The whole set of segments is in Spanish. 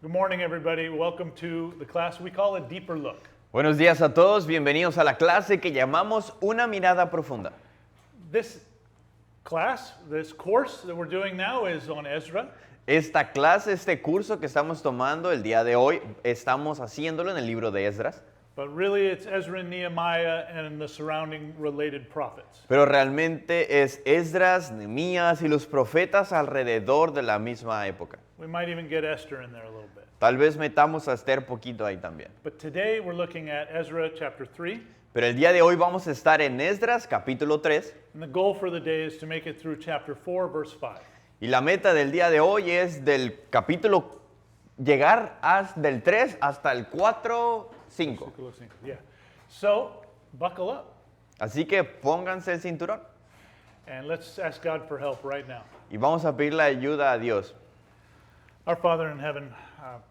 Good morning, everybody. Welcome to the class we call A Deeper Look. Buenos días a todos, bienvenidos a la clase que llamamos Una Mirada Profunda. This course that we're doing now is on Ezra. Esta clase, este curso que estamos tomando el día de hoy, estamos haciéndolo en el libro de Esdras. But really it's Ezra and Nehemiah and the surrounding related prophets. Pero realmente es Esdras, Nehemías y los profetas alrededor de la misma época. We might even get Esther in there a little bit. Tal vez metamos a Esther poquito ahí también. But today we're looking at Ezra chapter 3. Pero el día de hoy vamos a estar en Esdras capítulo 3. And the goal for the day is to make it through chapter 4, verse 5. Y la meta del día de hoy es del capítulo llegar del 3 hasta el 4, 5. Yeah. So, buckle up. Así que pónganse el cinturón. And let's ask God for help right now. Y vamos a pedirle ayuda a Dios. Our Father in heaven,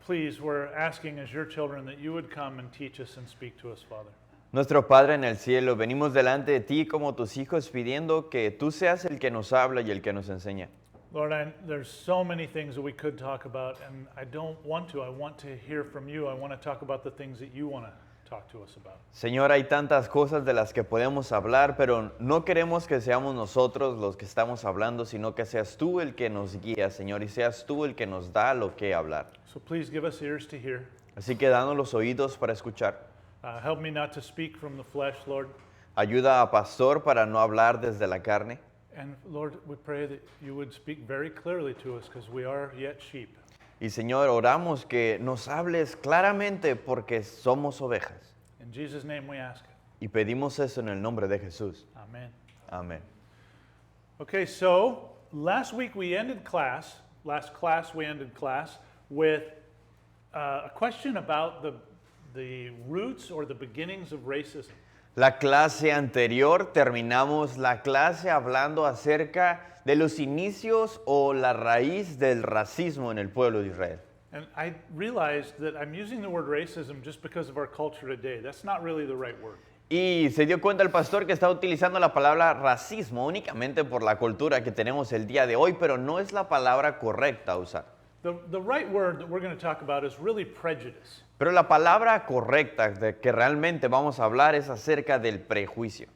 please, we're asking as your children that you would come and teach us and speak to us, Father. Nuestro Padre en el cielo, venimos delante de ti como tus hijos pidiendo que tú seas el que nos habla y el que nos enseña. Lord, there's so many things that we could talk about, and I don't want to. I want to hear from you. I want to talk about the things that you want to talk to us about. Señor, hay tantas cosas de las que podemos hablar, pero no queremos que seamos nosotros los que estamos hablando, sino que seas tú el que nos guía, Señor, y seas tú el que nos da lo que hablar. So please give us ears to hear. Así que danos los oídos para escuchar. Help me not to speak from the flesh, Lord. Ayuda a Pastor para no hablar desde la carne. And Lord, we pray that you would speak very clearly to us because we are yet sheep. Y Señor, oramos que nos hables claramente porque somos ovejas. In Jesus' name we ask it. Y pedimos eso en el nombre de Jesús. Amen. Amén. Okay, so last class we ended class with a question about the roots or the beginnings of racism. La clase anterior terminamos la clase hablando acerca de los inicios o la raíz del racismo en el pueblo de Israel. And I realized that I'm using the word racism just because of our culture today. That's not really the right word. Y se dio cuenta el pastor que está utilizando la palabra racismo únicamente por la cultura que tenemos el día de hoy, pero no es la palabra correcta a usar. The right word that we're going to talk about is really prejudice. Pero la palabra correcta de que realmente vamos a hablar es acerca del prejuicio.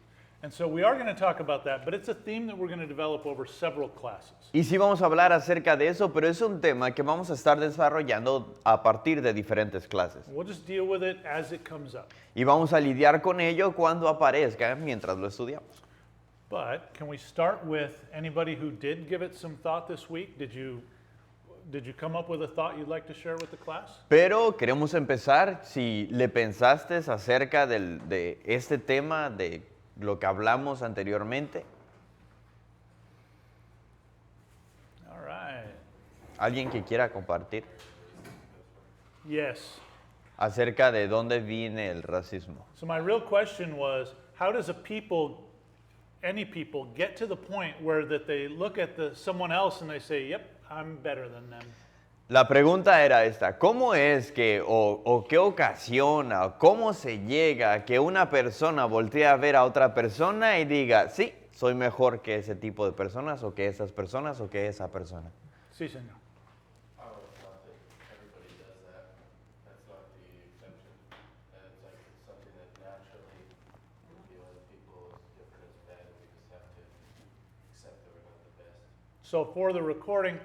And so we are going to talk about that, but it's a theme that we're going to develop over several classes. Y sí vamos a hablar acerca de eso, pero es un tema que vamos a estar desarrollando a partir de diferentes clases. We'll just deal with it as it comes up. Y vamos a lidiar con ello cuando aparezca mientras lo estudiamos. But can we start with anybody who did give it some thought this week? Did you come up with a thought you'd like to share with the class? Pero queremos empezar, si le pensaste acerca de este tema, de lo que hablamos anteriormente. All right. ¿Alguien que quiera compartir Yes. acerca de dónde viene el racismo? So my real question was, how does any people get to the point where that they look at someone else and they say, yep, I'm better than them? La pregunta era esta: ¿cómo es que o qué ocasiona o cómo se llega a que una persona voltee a ver a otra persona y diga, sí, soy mejor que ese tipo de personas o que esas personas o que esa persona? Sí, señor. I would have thought that everybody does that. That's not the exception. And it's like something that naturally we view other people as different as bad, and we just have to accept that we're not the best. So for the recording,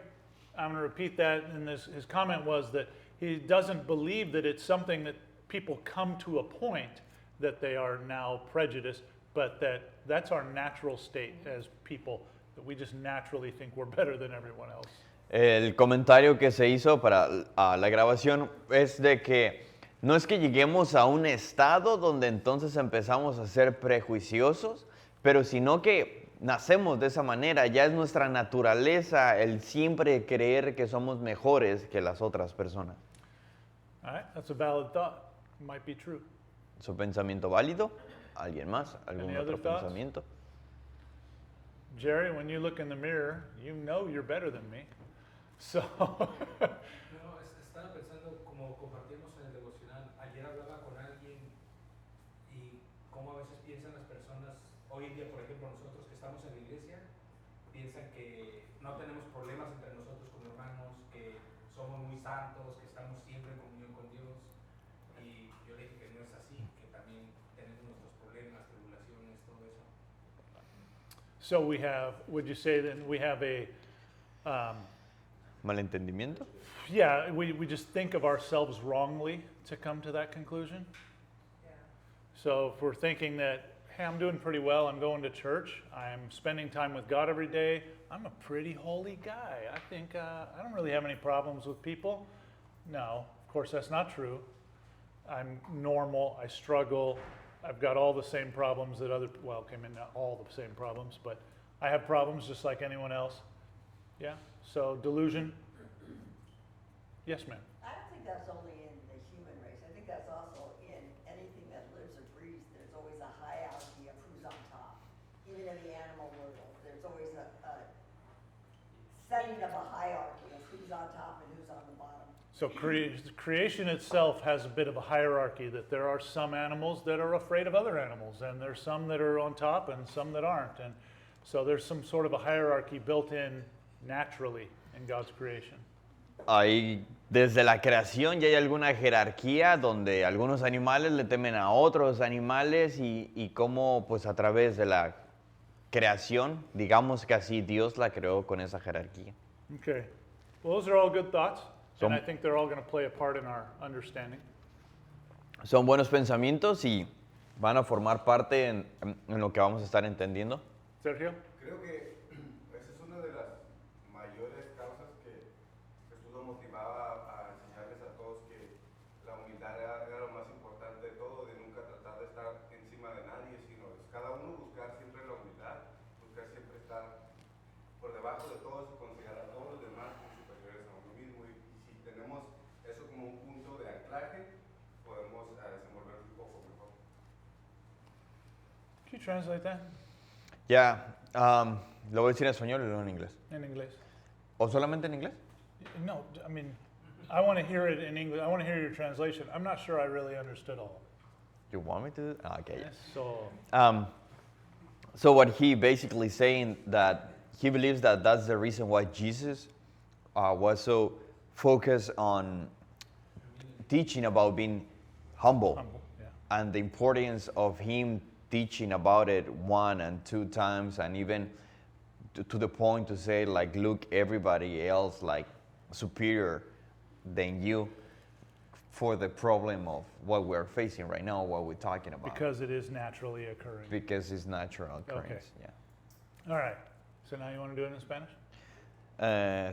I'm going to repeat that, and his comment was that he doesn't believe that it's something that people come to a point that they are now prejudiced, but that's our natural state as people, that we just naturally think we're better than everyone else. El comentario que se hizo para la grabación es de que no es que lleguemos a un estado donde entonces empezamos a ser prejuiciosos, pero sino que nacemos de esa manera, ya es nuestra naturaleza el siempre creer que somos mejores que las otras personas. All right, that's a valid thought. Might be true. ¿Es un pensamiento válido? ¿Alguien más? ¿Algún Any otro other thoughts? pensamiento? Jerry, when you look in the mirror, you know you're better than me. So, No, estaba pensando, como compartimos en el devocional, ayer hablaba con alguien y cómo a veces piensan las personas, hoy en día, por ejemplo, nosotros que estamos en la iglesia, piensan que no tenemos problemas entre nosotros como hermanos, que somos muy santos, que estamos siempre en comunión con Dios. Y yo le dije que no es así, que también tenemos nuestros problemas, tribulaciones, todo eso. So we have, would you say then we have a, ¿Malentendimiento? yeah, we just think of ourselves wrongly to come to that conclusion? So if we're thinking that, hey, I'm doing pretty well, I'm going to church, I'm spending time with God every day, I'm a pretty holy guy. I think I don't really have any problems with people. No, of course that's not true. I'm normal, I struggle, I've got all the same problems that other, well, okay, maybe not all the same problems, but I have problems just like anyone else. Yeah, so delusion. Yes, ma'am. I don't think that's only in the human race. I think that's also in anything that lives or breathes. There's always a hierarchy of who's on top. Even in the animal world, there's always a setting of a hierarchy of who's on top and who's on the bottom. So creation itself has a bit of a hierarchy, that there are some animals that are afraid of other animals, and there's some that are on top and some that aren't. And so there's some sort of a hierarchy built in naturally in God's creation. Ahí, desde la creación ya hay alguna jerarquía donde algunos animales le temen a otros animales y cómo pues a través de la creación, digamos que así Dios la creó con esa jerarquía. Okay. Well, those are all good thoughts, So- and I think they're all going to play a part in our understanding. Son buenos pensamientos y van a formar parte en lo que vamos a estar entendiendo. Sergio? Creo que esa es una de las mayores causas que Jesús nos motivaba a enseñarles a todos que la humildad era lo más importante de todo, de nunca tratar de estar encima de nadie, sino es cada uno buscar siempre la humildad, buscar siempre estar por debajo de todos y considerar a todos los demás como superiores a uno mismo. Y si tenemos eso como un punto de anclaje, podemos desenvolvernos un poco mejor. Can you translate that Ya, lo voy a decir en español y luego en inglés. in English? ¿O solamente en inglés? No, I mean, I want to hear it in English. I want to hear your translation. I'm not sure I really understood all of You want me to? Okay. it. So, So what he basically saying that he believes that that's the reason why Jesus was so focused on teaching about being humble, humble, yeah. and the importance of him teaching about it 1 and 2 times, and even to the point to say like, look, everybody else like superior than you for the problem of what we're facing right now, what we're talking about. Because it is naturally occurring. Because it's natural occurrence. Yeah. All right. So now you want to do it in Spanish?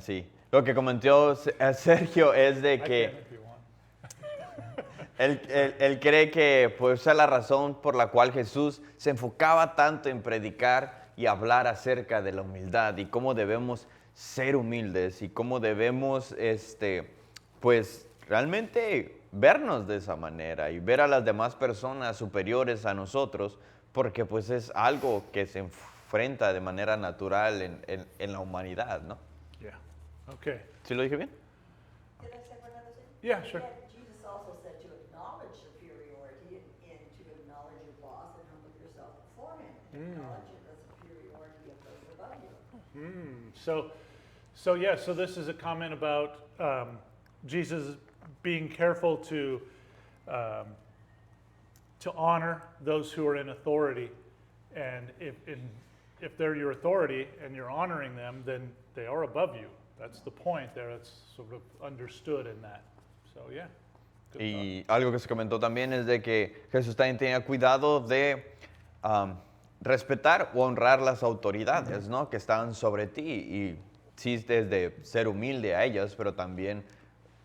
Sí. Lo que comentó Sergio es de I que can if you want. él cree que pues esa es la razón por la cual Jesús se enfocaba tanto en predicar y hablar acerca de la humildad y cómo debemos ser humildes y cómo debemos pues realmente vernos de esa manera y ver a las demás personas superiores a nosotros, porque pues es algo que se enfrenta de manera natural en la humanidad, ¿no? Yeah. Okay. ¿Sí lo dije bien? Did I say one other thing? Yeah, sure. Jesus also said to acknowledge superiority and to acknowledge your boss and humble yourself before him. Acknowledge the superiority of those above you. So yeah, so this is a comment about Jesus being careful to honor those who are in authority, and if they're your authority and you're honoring them, then they are above you. That's the point there. It's sort of understood in that. So yeah. Good Y algo que se comentó también es de que Jesús también tenía cuidado de respetar o honrar las autoridades, ¿no? Que están sobre ti. Y sí, desde ser humilde a ellas, pero también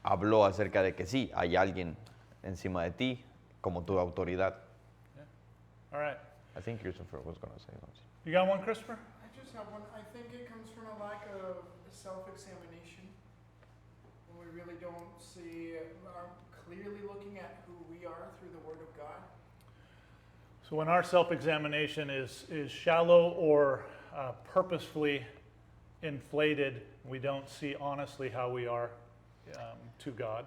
habló acerca de que sí, hay alguien encima de ti como tu autoridad. thought. All right. I think Christopher was going to say something. You got one, Christopher? I just have one. I think it comes from a lack of self-examination. When we really don't see, are clearly looking at who we are through the Word of God. So when our self-examination is shallow or purposefully inflated, we don't see honestly how we are to God.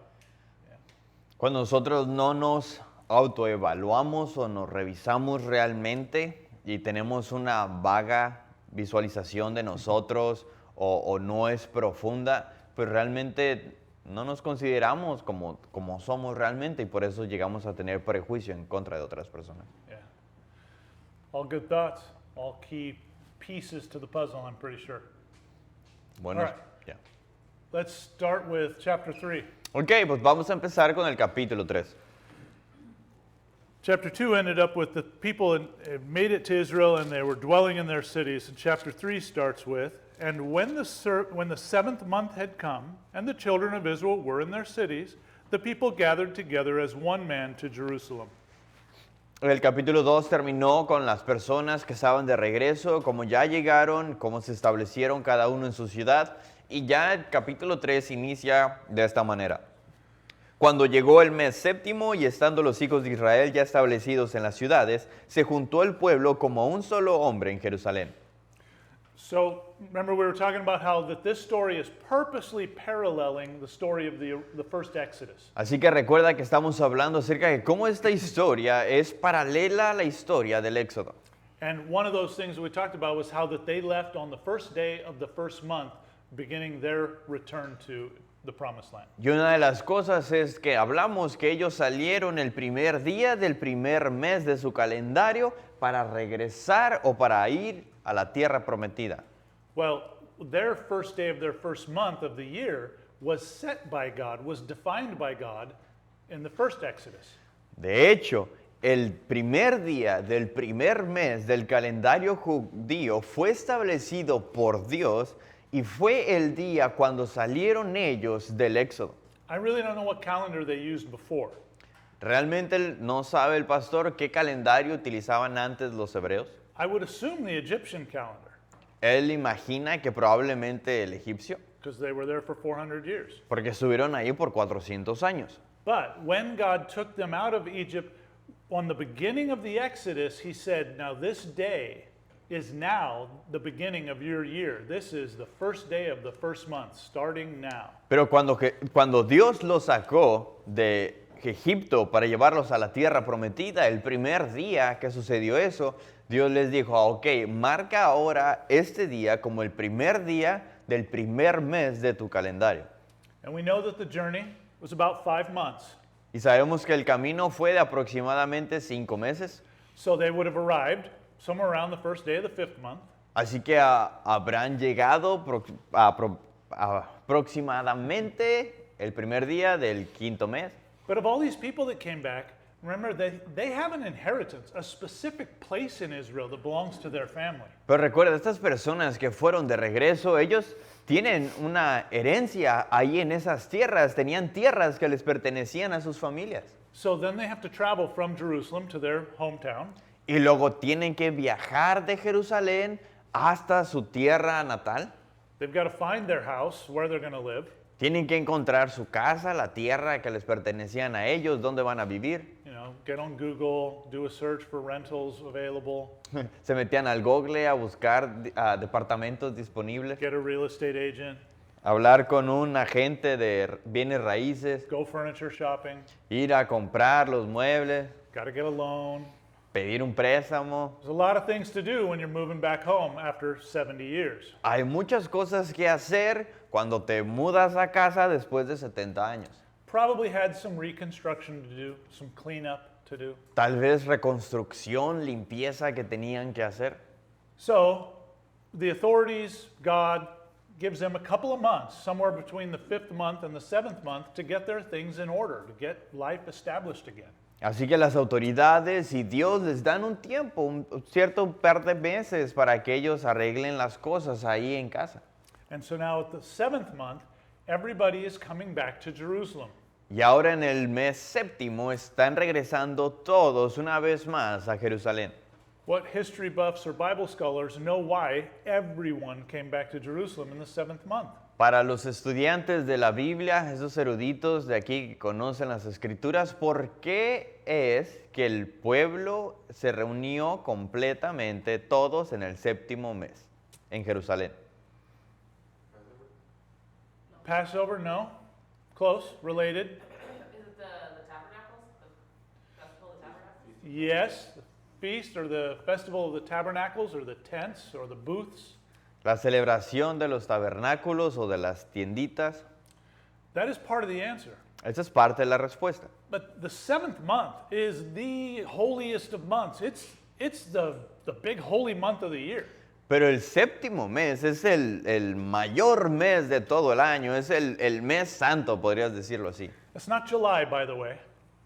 Cuando nosotros no nos autoevaluamos o nos revisamos realmente y tenemos una vaga visualización de nosotros o no es profunda, pues realmente no nos consideramos como somos realmente y por eso llegamos a tener prejuicio en contra de otras personas. Yeah. All good thoughts, all key pieces to the puzzle, I'm pretty sure. Bueno, Alright. ya. Let's start with chapter 3. Ok, pues vamos a empezar con el capítulo 3. Chapter 2 ended up with the people made it to Israel and they were dwelling in their cities. And chapter 3 starts with, and when the 7th month had come, and the children of Israel were in their cities, the people gathered together as one man to Jerusalem. El capítulo 2 terminó con las personas que estaban de regreso, cómo ya llegaron, cómo se establecieron cada uno en su ciudad. Y ya el capítulo 3 inicia de esta manera. Cuando llegó el mes séptimo y estando los hijos de Israel ya establecidos en las ciudades, se juntó el pueblo como un solo hombre en Jerusalén. So remember we were talking about how that this story is purposely paralleling the story of the first Exodus. Así que recuerda que estamos hablando acerca de cómo esta historia es paralela a la historia del Éxodo. And one of those things we talked about was how that they left on the first day of the first month, beginning their return to the promised land. Y una de las cosas es que hablamos que ellos salieron el primer día del primer mes de su calendario para regresar o para ir a la tierra prometida. Well, their first day of their first month of the year was set by God, was defined by God in the first Exodus. De hecho, el primer día del primer mes del calendario judío fue establecido por Dios y fue el día cuando salieron ellos del Éxodo. I really don't know what calendar they used before. ¿Realmente no sabe el pastor qué calendario utilizaban antes los hebreos? I would assume the Egyptian calendar, Él imagina que probablemente el egipcio, because they were there for 400 years. porque estuvieron ahí por 400 años. But when God took them out of Egypt, on the beginning of the Exodus, he said, now this day is now the beginning of your year. This is the first day of the first month, starting now. Pero cuando Dios los sacó de Egipto para llevarlos a la tierra prometida, el primer día que sucedió eso, Dios les dijo, ok, marca ahora este día como el primer día del primer mes de tu calendario. And we know that the journey was about 5 months. Y sabemos que el camino fue de aproximadamente 5 meses, So they would have arrived somewhere around the first day of the 5th month. así que habrán llegado aproximadamente el primer día del 5.º mes. But of all these people that came back, remember they have an inheritance, a specific place in Israel that belongs to their family. Pero recuerda, estas personas que fueron de regreso, ellos tienen una herencia ahí en esas tierras, tenían tierras que les pertenecían a sus familias. So then they have to travel from Jerusalem to their hometown. Y luego tienen que viajar de Jerusalén hasta su tierra natal. They've got to find their house, where they're going to live. Tienen que encontrar su casa, la tierra que les pertenecían a ellos, dónde van a vivir. You know, get on Google, do a search for rentals available, Se metían al Google a buscar departamentos disponibles, get a real estate agent, hablar con un agente de bienes raíces, go furniture shopping, ir a comprar los muebles, got to get a loan. pedir un préstamo. There's a lot of things to do when you're moving back home after 70 years. Hay muchas cosas que hacer cuando te mudas a casa después de 70 años. Probably had some reconstruction to do, some cleanup to do. Tal vez reconstrucción, limpieza que tenían que hacer. So the authorities, God, gives them a couple of months, somewhere between the 5th month and the 7th month, to get their things in order, to get life established again. Así que las autoridades y Dios les dan un tiempo, un cierto par de meses para que ellos arreglen las cosas ahí en casa. And so now at the 7th month, everybody is coming back to Jerusalem. Y ahora en el mes séptimo están regresando todos una vez más a Jerusalén. What history buffs or Bible scholars know why everyone came back to Jerusalem in the 7th month. Para los estudiantes de la Biblia, esos eruditos de aquí que conocen las escrituras, ¿por qué es que el pueblo se reunió completamente todos en el séptimo mes en Jerusalén? Passover, no. Close, related. Is it the tabernacles? The festival of tabernacles? Yes, the feast or the festival of the tabernacles or the tents or the booths. La celebración de los tabernáculos o de las tienditas. That is part of the answer. Esa es parte de la respuesta. But the seventh month is the holiest of months. It's the big holy month of the year. Pero el séptimo mes es el mayor mes de todo el año, es el mes santo, podrías decirlo así. It's not July, by the way.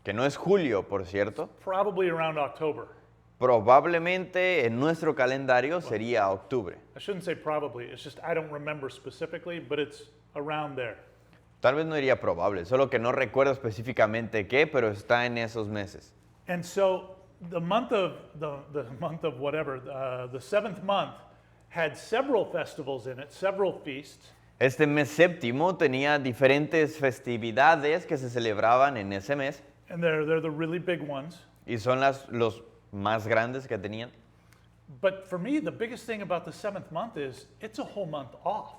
Que no es julio, por cierto. Probably around October. Probablemente en nuestro calendario sería octubre. I shouldn't say probably. It's just I don't remember specifically, but it's around there. Tal vez no diría probable, solo que no recuerdo específicamente qué, pero está en esos meses. And so the month of the month of whatever, the seventh month had several festivals in it, several feasts. Este mes séptimo tenía diferentes festividades que se celebraban en ese mes And they're the really big ones. y son los más grandes que tenían. But for me, the biggest thing about the seventh month is it's a whole month off.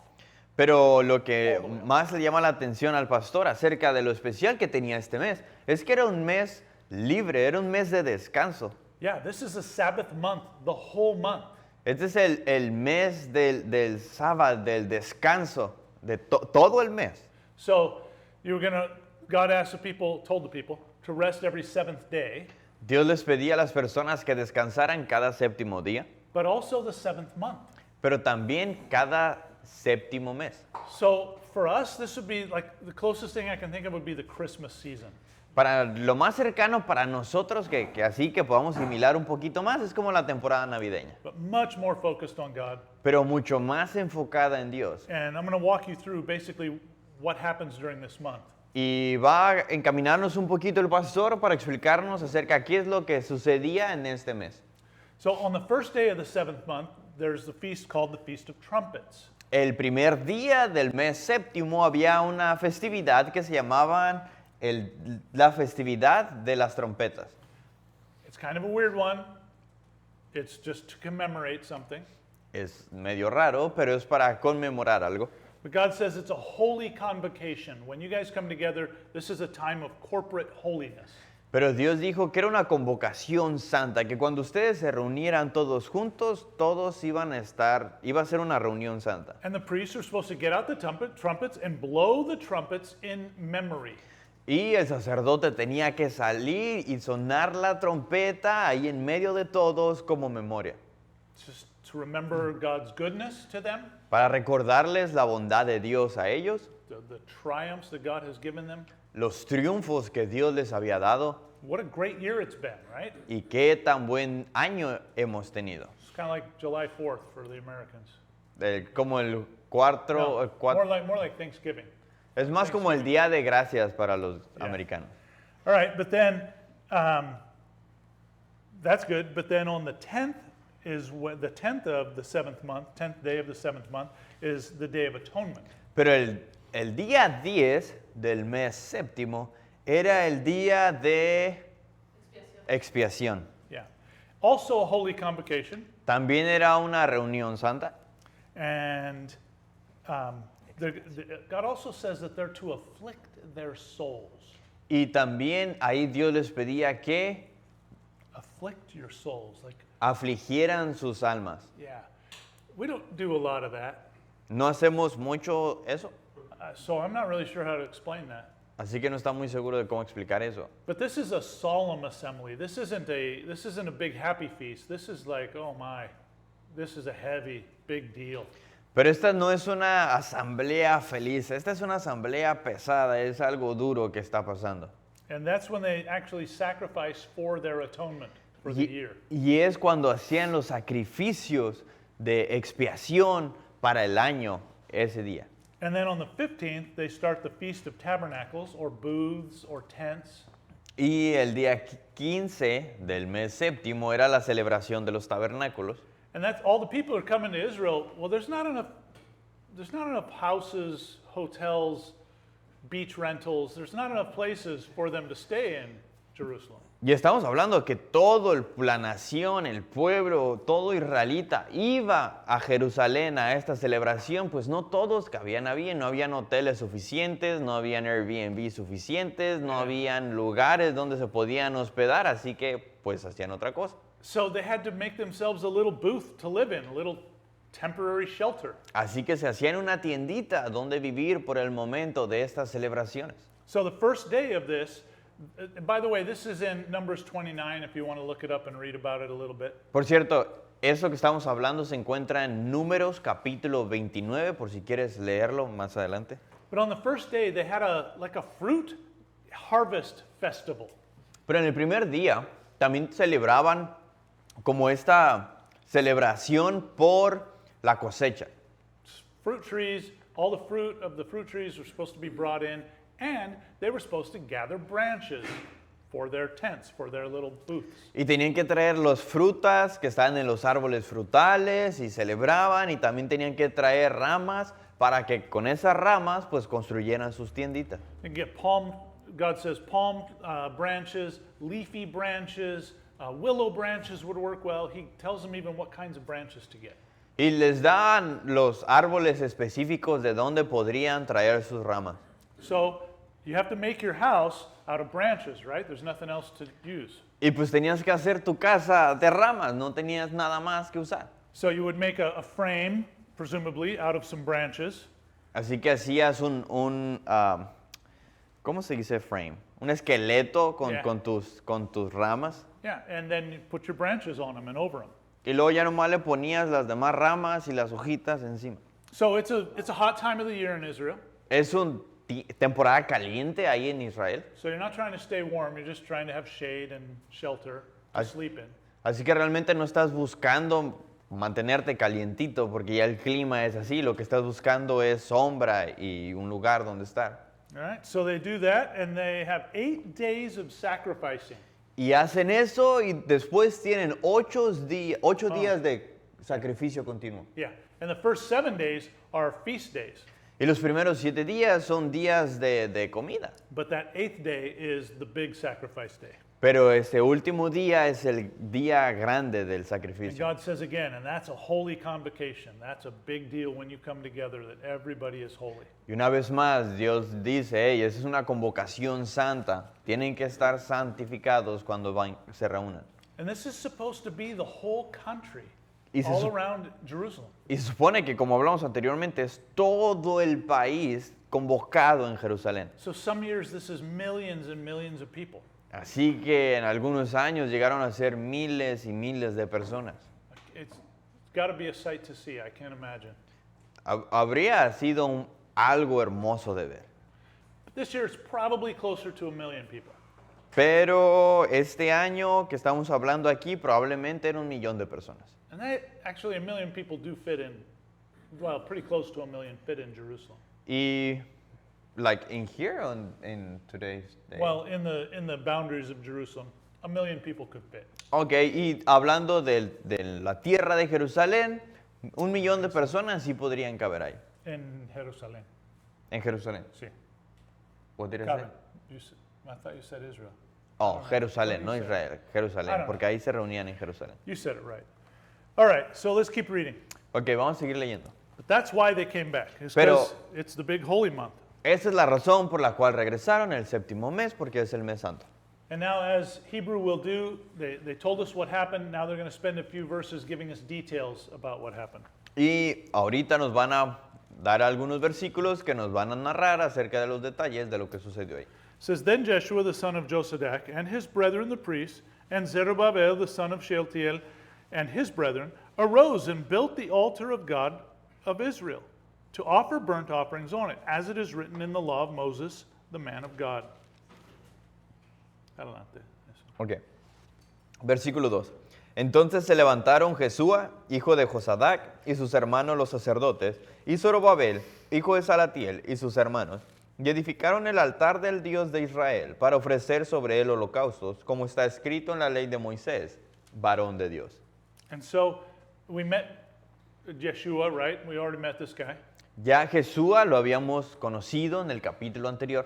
Pero lo que más le llama la atención al pastor acerca de lo especial que tenía este mes es que era un mes libre, era un mes de descanso. Yeah, this is a Sabbath month, the whole month. Este es el mes del sábado, del descanso, de todo el mes. So God asked the people, told the people to rest every seventh day, Dios les pedía a las personas que descansaran cada séptimo día, but also the seventh month. pero también cada séptimo mes. So for us, this would be like the closest thing I can think of would be the Christmas season. Para lo más cercano para nosotros, que así que podamos asimilar un poquito más, es como la temporada navideña, But much more focused on God. pero mucho más enfocada en Dios. And I'm going to walk you through basically what happens during this month. Y va a encaminarnos un poquito el pastor para explicarnos acerca de qué es lo que sucedía en este mes. So on the first day of the seventh month, there's the feast called the Feast of Trumpets. El primer día del mes séptimo había una festividad que se llamaban la festividad de las trompetas. It's kind of a weird one. It's just to commemorate something. Es medio raro, pero es para conmemorar algo. But God says it's a holy convocation. When you guys come together, this is a time of corporate holiness. Pero Dios dijo que era una convocación santa, que cuando ustedes se reunieran todos juntos, todos iba a ser una reunión santa. And the priests are supposed to get out the trumpets and blow the trumpets in memory. Y el sacerdote tenía que salir y sonar la trompeta ahí en medio de todos como memoria, Just to remember God's goodness to them, para recordarles la bondad de Dios a ellos, the triumphs that God has given them. los triunfos que Dios les había dado What a great year it's been, right? y qué tan buen año hemos tenido. It's kind of like July 4th for the Americans. Como el No, cuatro, more like Thanksgiving. es más como el Día de Gracias para los Yeah. americanos. All right, but then that's good. But then on the 10th is when the 10th of the seventh month, 10th day of the seventh month is the Day of Atonement. Pero el día 10 del mes séptimo era el día de expiación. Yeah. Also a holy convocation, También era una reunión santa. and God also says that they're to afflict their souls. Y también ahí Dios les pedía que Afflict your souls, like afligieran sus almas. yeah. We don't do a lot of that, No hacemos mucho eso, so I'm not really sure how to explain that. así que no está muy seguro de cómo explicar eso. But this is a solemn assembly. This isn't a big happy feast. This is like, oh my, this is a heavy, big deal. Pero esta no es una asamblea feliz, esta es una asamblea pesada, es algo duro que está pasando. And that's when they actually sacrifice for their atonement for the year. Y es cuando hacían los sacrificios de expiación para el año ese día. And then on the 15th, they start the Feast of Tabernacles or booths or tents. Y el día 15 del mes séptimo era la celebración de los tabernáculos. And that's all the people are coming to Israel. Well, there's not enough houses, hotels, beach rentals. There's not enough places for them to stay in Jerusalem. Y estamos hablando que la nación, el pueblo, todo israelita iba a Jerusalén a esta celebración, pues no todos cabían ahí, no habían hoteles suficientes, no habían Airbnb suficientes, no habían lugares donde se podían hospedar, así que pues hacían otra cosa. So they had to make themselves a little booth to live in, a little temporary shelter. Así que se hacían una tiendita donde vivir por el momento de estas celebraciones. So the first day of this, by the way, this is in Numbers 29 if you want to look it up and read about it a little bit. Por cierto, eso que estamos hablando se encuentra en Números capítulo 29, por si quieres leerlo más adelante. But on the first day, they had like a fruit harvest festival. Pero en el primer día también celebraban como esta celebración por la cosecha. Fruit trees, all the fruit of the fruit trees were supposed to be brought in, and they were supposed to gather branches for their tents, for their little booths. Y tenían que traer las frutas que estaban en los árboles frutales y celebraban, y también tenían que traer ramas para que con esas ramas pues construyeran sus tienditas. And get palm, God says palm branches, leafy branches, willow branches would work well. He tells them even what kinds of branches to get. Y les dan los árboles específicos de donde podrían traer sus ramas. So you have to make your house out of branches, right? There's nothing else to use. Y pues tenías que hacer tu casa de ramas, no tenías nada más que usar. So you would make a frame, presumably, out of some branches. Así que hacías ¿cómo se dice frame? Un esqueleto Yeah. con tus ramas. Yeah, and then you put your branches on them and over them. Y luego ya nomás le ponías las demás ramas y las hojitas encima. So it's a hot time of the year in Israel. Es una temporada caliente ahí en Israel. So you're not trying to stay warm, you're just trying to have shade and shelter to As- sleep in. Así que realmente no estás buscando mantenerte calientito porque ya el clima es así. Lo que estás buscando es sombra y un lugar donde estar. All right, so they do that and they have 8 days of sacrificing. Y hacen eso y después tienen 8 días de sacrificio continuo. Yeah, and the first 7 days are feast days. Y los primeros 7 días son días de comida. But that 8th day is the big sacrifice day. Pero este último día es el día grande del And sacrificio. God says again, and that's a holy convocation. That's a big deal when you come together, that everybody is holy. Y una vez más, Dios dice, hey, esa es una convocación santa. Tienen que estar santificados cuando se reúnan. And this is supposed to be the whole country, Y se all sup- around Jerusalem. Y se supone que, como hablamos anteriormente, es todo el país convocado en Jerusalén. So some years this is millions and millions of people. Así que en algunos años llegaron a ser miles y miles de personas. It's got to be a sight to see, I can't imagine. Habría sido algo hermoso de ver. But this year it's probably closer to 1 million people. Pero este año que estamos hablando aquí probablemente era 1 millón de personas. And actually 1 million people do fit in, well, pretty close to 1 million fit in Jerusalem. Y like in here or in today's day? Well, in the boundaries of Jerusalem, 1 million people could fit. Ok, y hablando de la tierra de Jerusalén, 1 millón de personas sí podrían caber ahí, In Jerusalem, en Jerusalén. sí. What did I say? Caben. I thought you said Israel. Oh, Jerusalén, What no do you say? Israel, I Jerusalén, don't porque ahí se reunían en Jerusalén. You said it right. All right, so let's keep reading. Ok, vamos a seguir leyendo. But that's why they came back. It's Pero- because it's the big holy month. Esa es la razón por la cual regresaron el séptimo mes, porque es el mes santo. And now, as Hebrew will do, they told us what happened. Now they're going to spend a few verses giving us details about what happened. Y ahorita nos van a dar algunos versículos que nos van a narrar acerca de los detalles de lo que sucedió ahí. It says, Then Jeshua the son of Josadak and his brethren the priests, and Zerubbabel the son of Shealtiel and his brethren, arose and built the altar of God of Israel, to offer burnt offerings on it, as it is written in the law of Moses, the man of God. Adelante. Ok. Versículo 2. Entonces se levantaron Jesúa, hijo de Josadac, y sus hermanos los sacerdotes, y Zorobabel, hijo de Salatiel, y sus hermanos, y edificaron el altar del Dios de Israel para ofrecer sobre él holocaustos, como está escrito en la ley de Moisés, varón de Dios. And so we met Jeshua, right? We already met this guy. Ya Jesúa lo habíamos conocido en el capítulo anterior.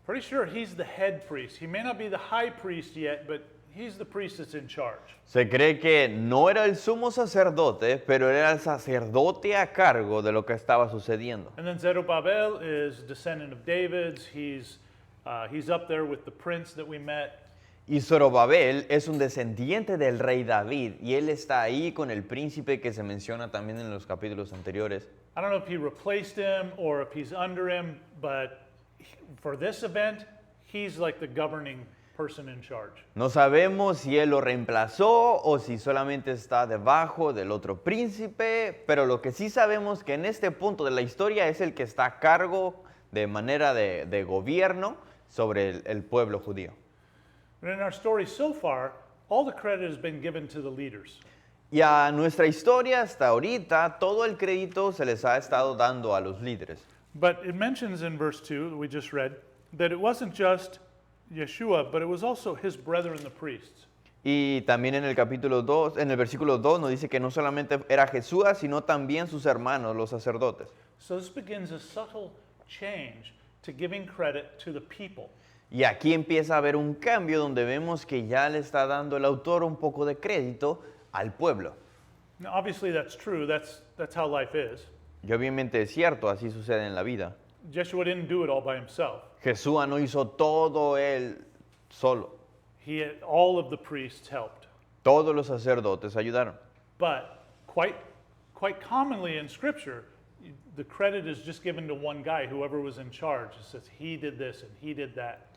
Pretty sure he's the head priest. He may not be the high priest yet, but he's the priest that's in charge. Se cree que no era el sumo sacerdote, pero era el sacerdote a cargo de lo que estaba sucediendo. And then Zerubbabel is descendant of David's. He's up there with the prince that we met. Y Zorobabel es un descendiente del rey David y él está ahí con el príncipe que se menciona también en los capítulos anteriores. I don't know if he replaced him or if he's under him, but for this event, he's like the governing person in charge. No sabemos si él lo reemplazó o si solamente está debajo del otro príncipe, pero lo que sí sabemos que en este punto de la historia es el que está a cargo de manera de gobierno sobre el pueblo judío. But in our story so far, all the credit has been given to the leaders. Y a nuestra historia hasta ahorita todo el crédito se les ha estado dando a los líderes. But it mentions in verse 2 that we just read that it wasn't just Yeshua, but it was also his brethren the priests. Y también en el capítulo 2, en el versículo 2 nos dice que no solamente era Jesús, sino también sus hermanos, los sacerdotes. So this begins a subtle change to giving credit to the people. Y aquí empieza a haber un cambio donde vemos que ya le está dando el autor un poco de crédito al pueblo. Now, obviously that's true. That's how life is. Y obviamente es cierto, así sucede en la vida. Yeshua didn't do it all by himself. Jesús no hizo todo él solo. All of the priests helped. Todos los sacerdotes ayudaron. But quite commonly in Scripture, the credit is just given to one guy, whoever was in charge. It says he did this and he did that.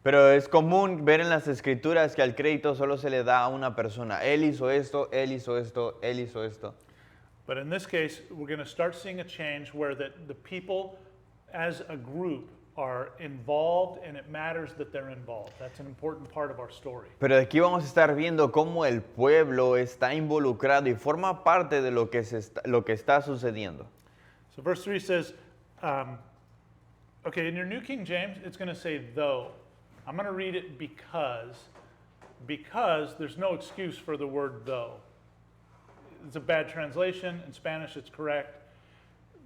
Pero es común ver en las escrituras que al crédito solo se le da a una persona. Él hizo esto, él hizo esto, él hizo esto. But in this case, we're going to start seeing a change where the people as a group are involved and it matters that they're involved. That's an important part of our story. Pero aquí vamos a estar viendo cómo el pueblo está involucrado y forma parte de lo que está sucediendo. So verse 3 says, okay, in your New King James, it's going to say though. I'm going to read it because there's no excuse for the word though. It's a bad translation. In Spanish, it's correct.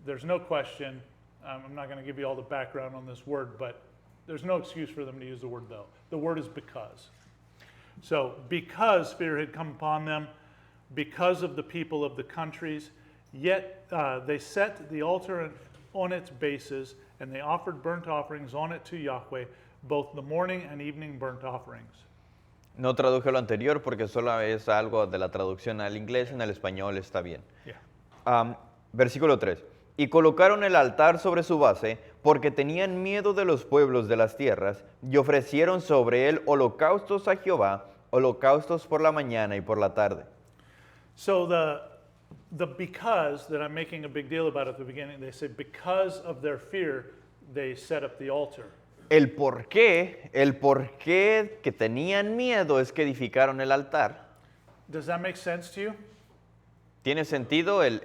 There's no question. I'm not going to give you all the background on this word, but there's no excuse for them to use the word though. The word is because. So, because fear had come upon them, because of the people of the countries, yet they set the altar on its bases, and they offered burnt offerings on it to Yahweh, both the morning and evening burnt offerings. No traduje lo anterior porque solo es algo de la traducción al inglés, en el español está bien. Yeah. Versículo 3. Y colocaron el altar sobre su base porque tenían miedo de los pueblos de las tierras y ofrecieron sobre él holocaustos a Jehová, holocaustos por la mañana y por la tarde. So the because that I'm making a big deal about at the beginning, they say because of their fear, they set up the altar. El por qué que tenían miedo es que edificaron el altar. Does that make sense to you? ¿Tiene sentido el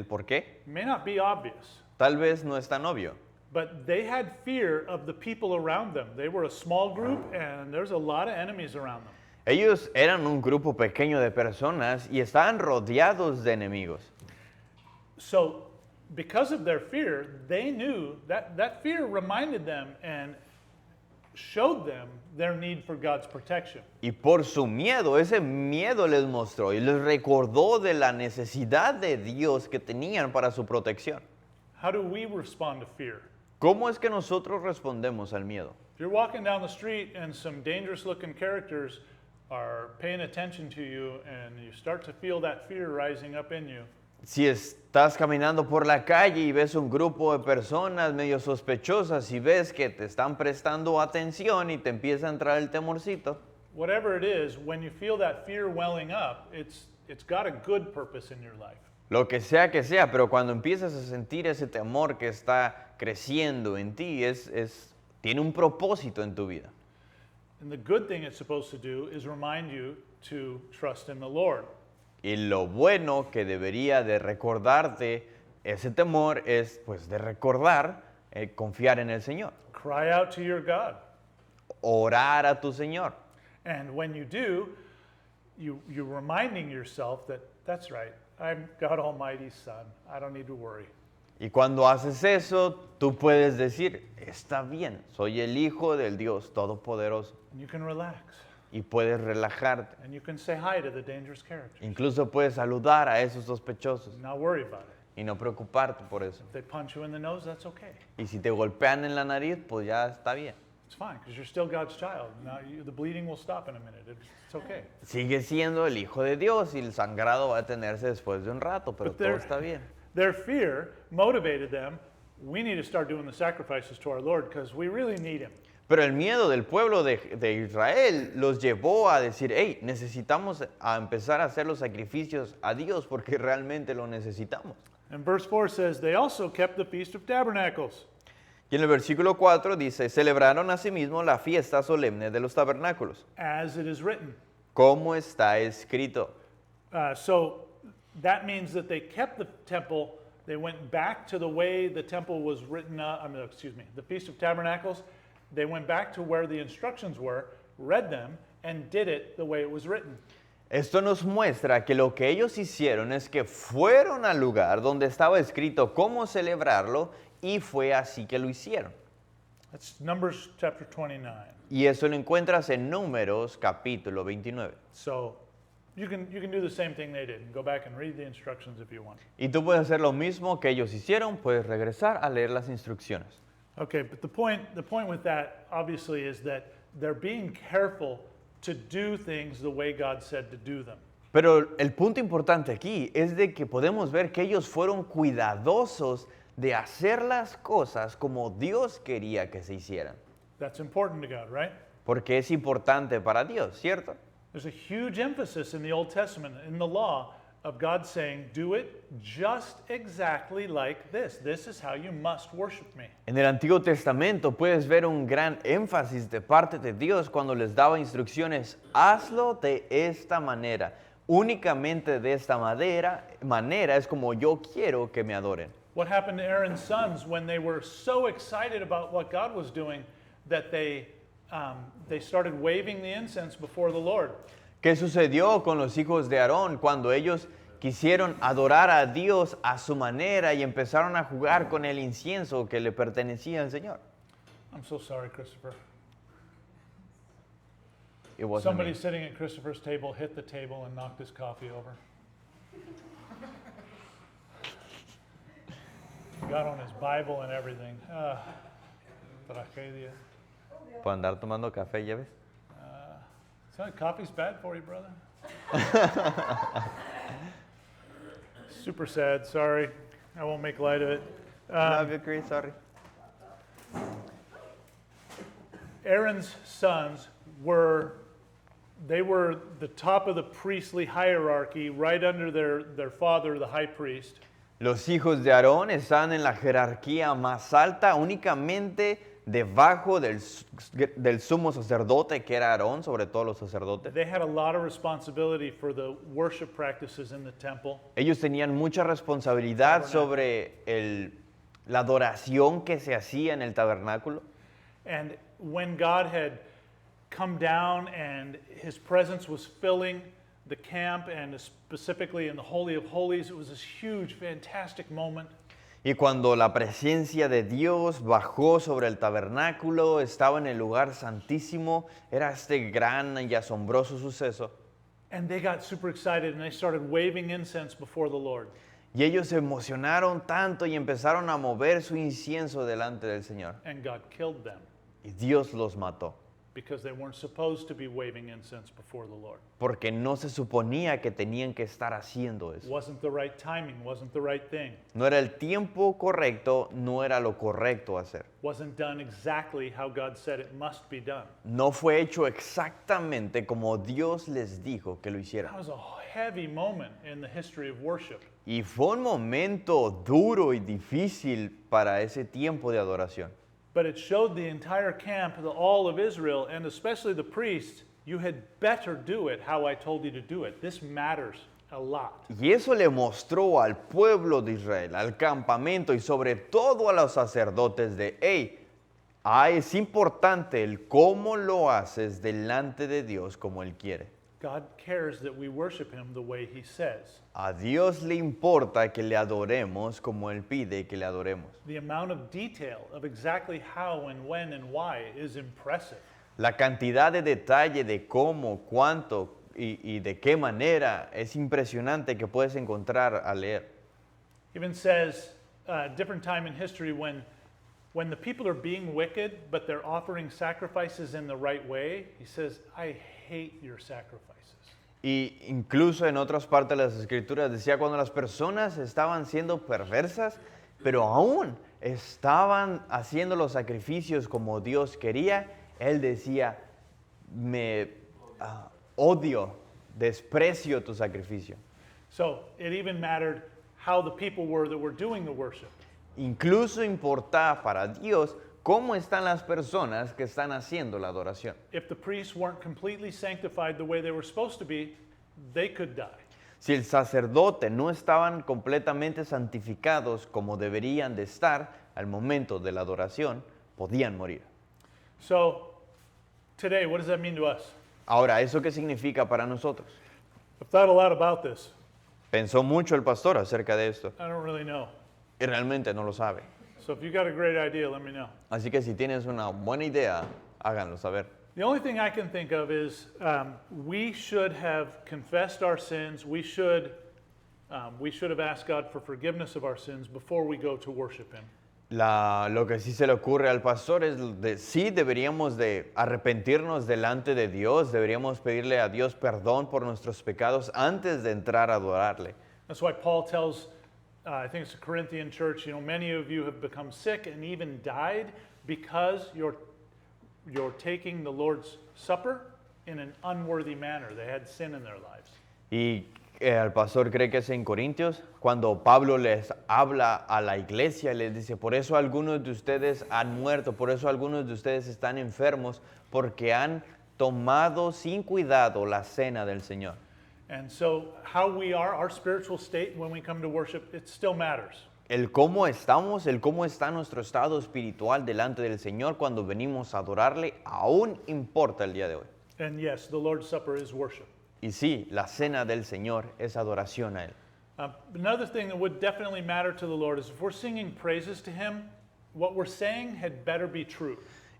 por qué? It may not be obvious, Tal vez no es tan obvio. but they had fear of the people around them. They were a small group, and there's a lot of enemies around them. Ellos eran un grupo pequeño de personas y estaban rodeados de enemigos. So, because of their fear, they knew that fear reminded them and showed them their need for God's protection. Y por su miedo, ese miedo les mostró y les recordó de la necesidad de Dios que tenían para su protección. How do we respond to fear? ¿Cómo es que nosotros respondemos al miedo? If you're walking down the street and some dangerous looking characters are paying attention to you and you start to feel that fear rising up in you, Si estás caminando por la calle y ves un grupo de personas medio sospechosas y ves que te están prestando atención y te empieza a entrar el temorcito, whatever it is, when you feel that fear welling up, it's got a good purpose in your life. lo que sea, pero cuando empiezas a sentir ese temor que está creciendo en ti, tiene un propósito en tu vida. And the good thing it's supposed to do is remind you to trust in the Lord. Y lo bueno que debería de recordarte ese temor es pues de recordar, confiar en el Señor, Cry out to your God. orar a tu Señor. And when you do, you're reminding yourself that that's right. I'm God Almighty's son. I don't need to worry. Y cuando haces eso, tú puedes decir, está bien, soy el hijo del Dios Todopoderoso. And you can relax. Y puedes relajarte. And you can say hi to the dangerous characters. Incluso puedes saludar a esos sospechosos Not worry about it. y no preocuparte por eso. If they punch you in the nose, that's okay. Y si te golpean en la nariz, pues ya está bien. It's fine, because you're still God's child. Now the bleeding will stop in a minute. It's okay. Sigue siendo el Hijo de Dios y el sangrado va a detenerse después de un rato, pero But todo there- está bien. Their fear motivated them. We need to start doing the sacrifices to our Lord because we really need Him. Pero el miedo del pueblo de Israel los llevó a decir, hey, necesitamos a empezar a hacer los sacrificios a Dios porque realmente lo necesitamos. And verse 4 says, they also kept the Feast of Tabernacles. Y en el versículo 4 dice, celebraron asimismo la fiesta solemne de los tabernáculos, As it is written. como está escrito. So that means that they kept the temple. They went back to the way the temple was written. The Feast of Tabernacles. They went back to where the instructions were, read them, and did it the way it was written. Esto nos muestra que lo que ellos hicieron es que fueron al lugar donde estaba escrito cómo celebrarlo y fue así que lo hicieron. That's Numbers chapter 29. Y eso lo encuentras en Números capítulo 29. So you can do the same thing they did. Go back and read the instructions if you want. Y tú puedes hacer lo mismo que ellos hicieron, puedes regresar a leer las instrucciones. Okay, but the point with that obviously is that they're being careful to do things the way God said to do them. Pero el punto importante aquí es de que podemos ver que ellos fueron cuidadosos de hacer las cosas como Dios quería que se hicieran. That's important to God, right? Porque es importante para Dios, ¿cierto? There's a huge emphasis in the Old Testament, in the law, of God saying, do it just exactly like this. This is how you must worship me. En el Antiguo Testamento puedes ver un gran énfasis de parte de Dios cuando les daba instrucciones, hazlo de esta manera, únicamente de esta manera es como yo quiero que me adoren. What happened to Aaron's sons when they were so excited about what God was doing that they started waving the incense before the Lord? ¿Qué sucedió con los hijos de Aarón cuando ellos quisieron adorar a Dios a su manera y empezaron a jugar con el incienso que le pertenecía al Señor? I'm so sorry, Christopher. It wasn't Somebody me. sitting at Christopher's table hit the table and knocked his coffee over. Got on his Bible and everything. Tragedia. Por andar tomando café, ¿ya ves? So coffee's bad for you, brother. Super sad. Sorry, I won't make light of it. Love you, Chris, sorry. Aaron's sons were the top of the priestly hierarchy, right under their father, the high priest. Los hijos de Aarón están en la jerarquía más alta, únicamente debajo del sumo sacerdote, que era Aarón, sobre todos los sacerdotes. They had a lot of responsibility for the worship practices in the temple. Ellos tenían mucha responsabilidad sobre la adoración que se hacía en el tabernáculo. And when God had come down and his presence was filling the camp and specifically in the Holy of Holies, it was this huge, fantastic moment. Y cuando la presencia de Dios bajó sobre el tabernáculo, estaba en el lugar santísimo, era este gran y asombroso suceso. And they got super excited and they started waving incense before the Lord. Y ellos se emocionaron tanto y empezaron a mover su incienso delante del Señor. And God killed them Y Dios los mató, because they weren't supposed to be waving incense before the Lord. porque no se suponía que tenían que estar haciendo eso. Wasn't the right timing, wasn't the right thing. No era el tiempo correcto, no era lo correcto hacer. Wasn't done exactly how God said it must be done. No fue hecho exactamente como Dios les dijo que lo That hicieran. was a heavy moment in the history of worship. Y fue un momento duro y difícil para ese tiempo de adoración. But it showed the entire camp, all of Israel, and especially the priests, you had better do it how I told you to do it. This matters a lot. Y eso le mostró al pueblo de Israel, al campamento y sobre todo a los sacerdotes de, hey, es importante el cómo lo haces delante de Dios como Él quiere. God cares that we worship him the way he says. A Dios le importa que le adoremos como Él pide que le adoremos. The amount of detail of exactly how and when and why is impressive. La cantidad de detalle de cómo, cuánto y de qué manera es impresionante que puedes encontrar al leer. Even says, different time in history when when the people are being wicked, but they're offering sacrifices in the right way, he says, I hate your sacrifices. Y incluso en otras partes de las escrituras decía cuando las personas estaban siendo perversas, pero aún estaban haciendo los sacrificios como Dios quería, él decía, odio, desprecio tu sacrificio. So it even mattered how the people were that were doing the worship. Incluso importa para Dios cómo están las personas que están haciendo la adoración. If the priests weren't completely sanctified the way they were supposed to be, they could die. Si el sacerdote no estaban completamente santificados como deberían de estar al momento de la adoración, podían morir. So today, what does that mean to us? Ahora, ¿eso qué significa para nosotros? I've thought a lot about this. Pensó mucho el pastor acerca de esto I don't really know. y realmente no lo sabe. So if you got a great idea, let me know. Así que si tienes una buena idea, háganlo saber. The only thing I can think of is we should have confessed our sins. We should have asked God for forgiveness of our sins before we go to worship Him. Lo que sí se le ocurre al pastor es sí deberíamos de arrepentirnos delante de Dios, deberíamos pedirle a Dios perdón por nuestros pecados antes de entrar a adorarle. That's why Paul tells, I think it's the Corinthian church, many of you have become sick and even died because you're taking the Lord's Supper in an unworthy manner. They had sin in their lives. Y el pastor cree que es en Corintios, cuando Pablo les habla a la iglesia, les dice, por eso algunos de ustedes han muerto, por eso algunos de ustedes están enfermos, porque han tomado sin cuidado la cena del Señor. And so how we are, our spiritual state when we come to worship, it still matters. El cómo estamos, el cómo está nuestro estado espiritual delante del Señor cuando venimos a adorarle, aún importa el día de hoy. And yes, the Lord's Supper is worship. Y sí, la cena del Señor es adoración a Él. Another thing that would definitely matter to the Lord is if we're singing praises to Him, what we're saying had better be true.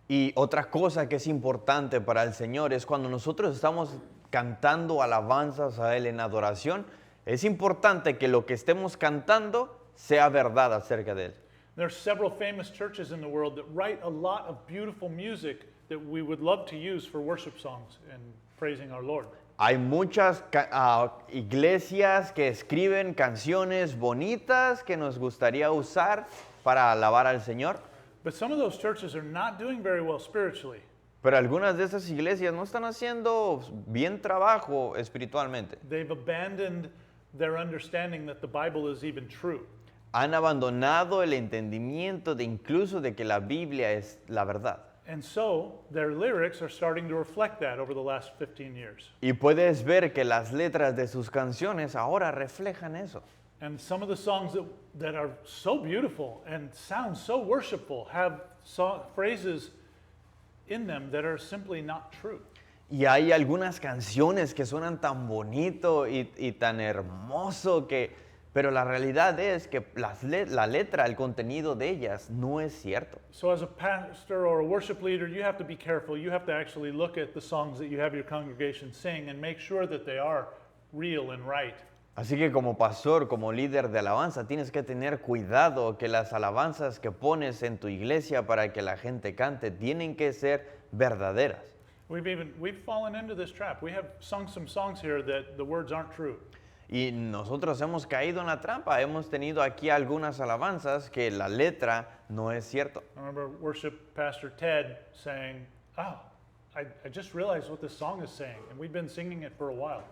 Y otra cosa que es importante para el Señor es cuando nosotros estamos cantando alabanzas a Él en adoración, es importante que lo que estemos cantando sea verdad acerca de Él. There's several famous churches in the world that write a lot of beautiful music that we would love to use for worship songs and praising our Lord. Hay muchas iglesias que escriben canciones bonitas que nos gustaría usar para alabar al Señor, But some of those churches are not doing very well spiritually. pero algunas de esas iglesias no están haciendo bien trabajo espiritualmente. They've abandoned their understanding that the Bible is even true. Han abandonado el entendimiento de incluso de que la Biblia es la verdad. And so their lyrics are starting to reflect that over the last 15 years. Y puedes ver que las letras de sus canciones ahora reflejan eso. And some of the songs that are so beautiful and sound so worshipful have phrases in them that are simply not true. Y hay algunas canciones que suenan tan bonito y tan hermoso pero la realidad es que la letra, el contenido de ellas no es cierto. So as a pastor or a worship leader, you have to be careful. You have to actually look at the songs that you have your congregation sing and make sure that they are real and right. Así que como pastor, como líder de alabanza, tienes que tener cuidado que las alabanzas que pones en tu iglesia para que la gente cante tienen que ser verdaderas. We've fallen into this trap. We have sung some songs here that the words aren't true. Y nosotros hemos caído en la trampa. Hemos tenido aquí algunas alabanzas que la letra no es cierto. I remember worship pastor Ted saying, I just realized what this song is saying, and we've been singing it for a while.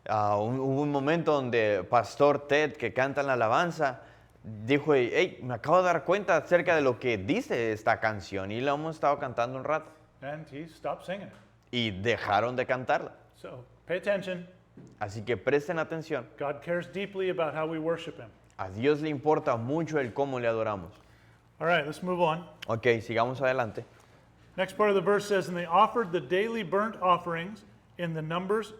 Hubo un momento donde Pastor Ted, que canta en la alabanza, dijo, hey, me acabo de dar cuenta acerca de lo que dice esta canción y la hemos estado cantando un rato. And he stopped singing it. Y dejaron de cantarla. So pay attention. Así que presten atención. God cares deeply about how we worship Him. A Dios le importa mucho el cómo le adoramos. All right, let's move on. Ok, sigamos adelante. Next part of the verse says, and they offered the daily burnt offerings in the numbers,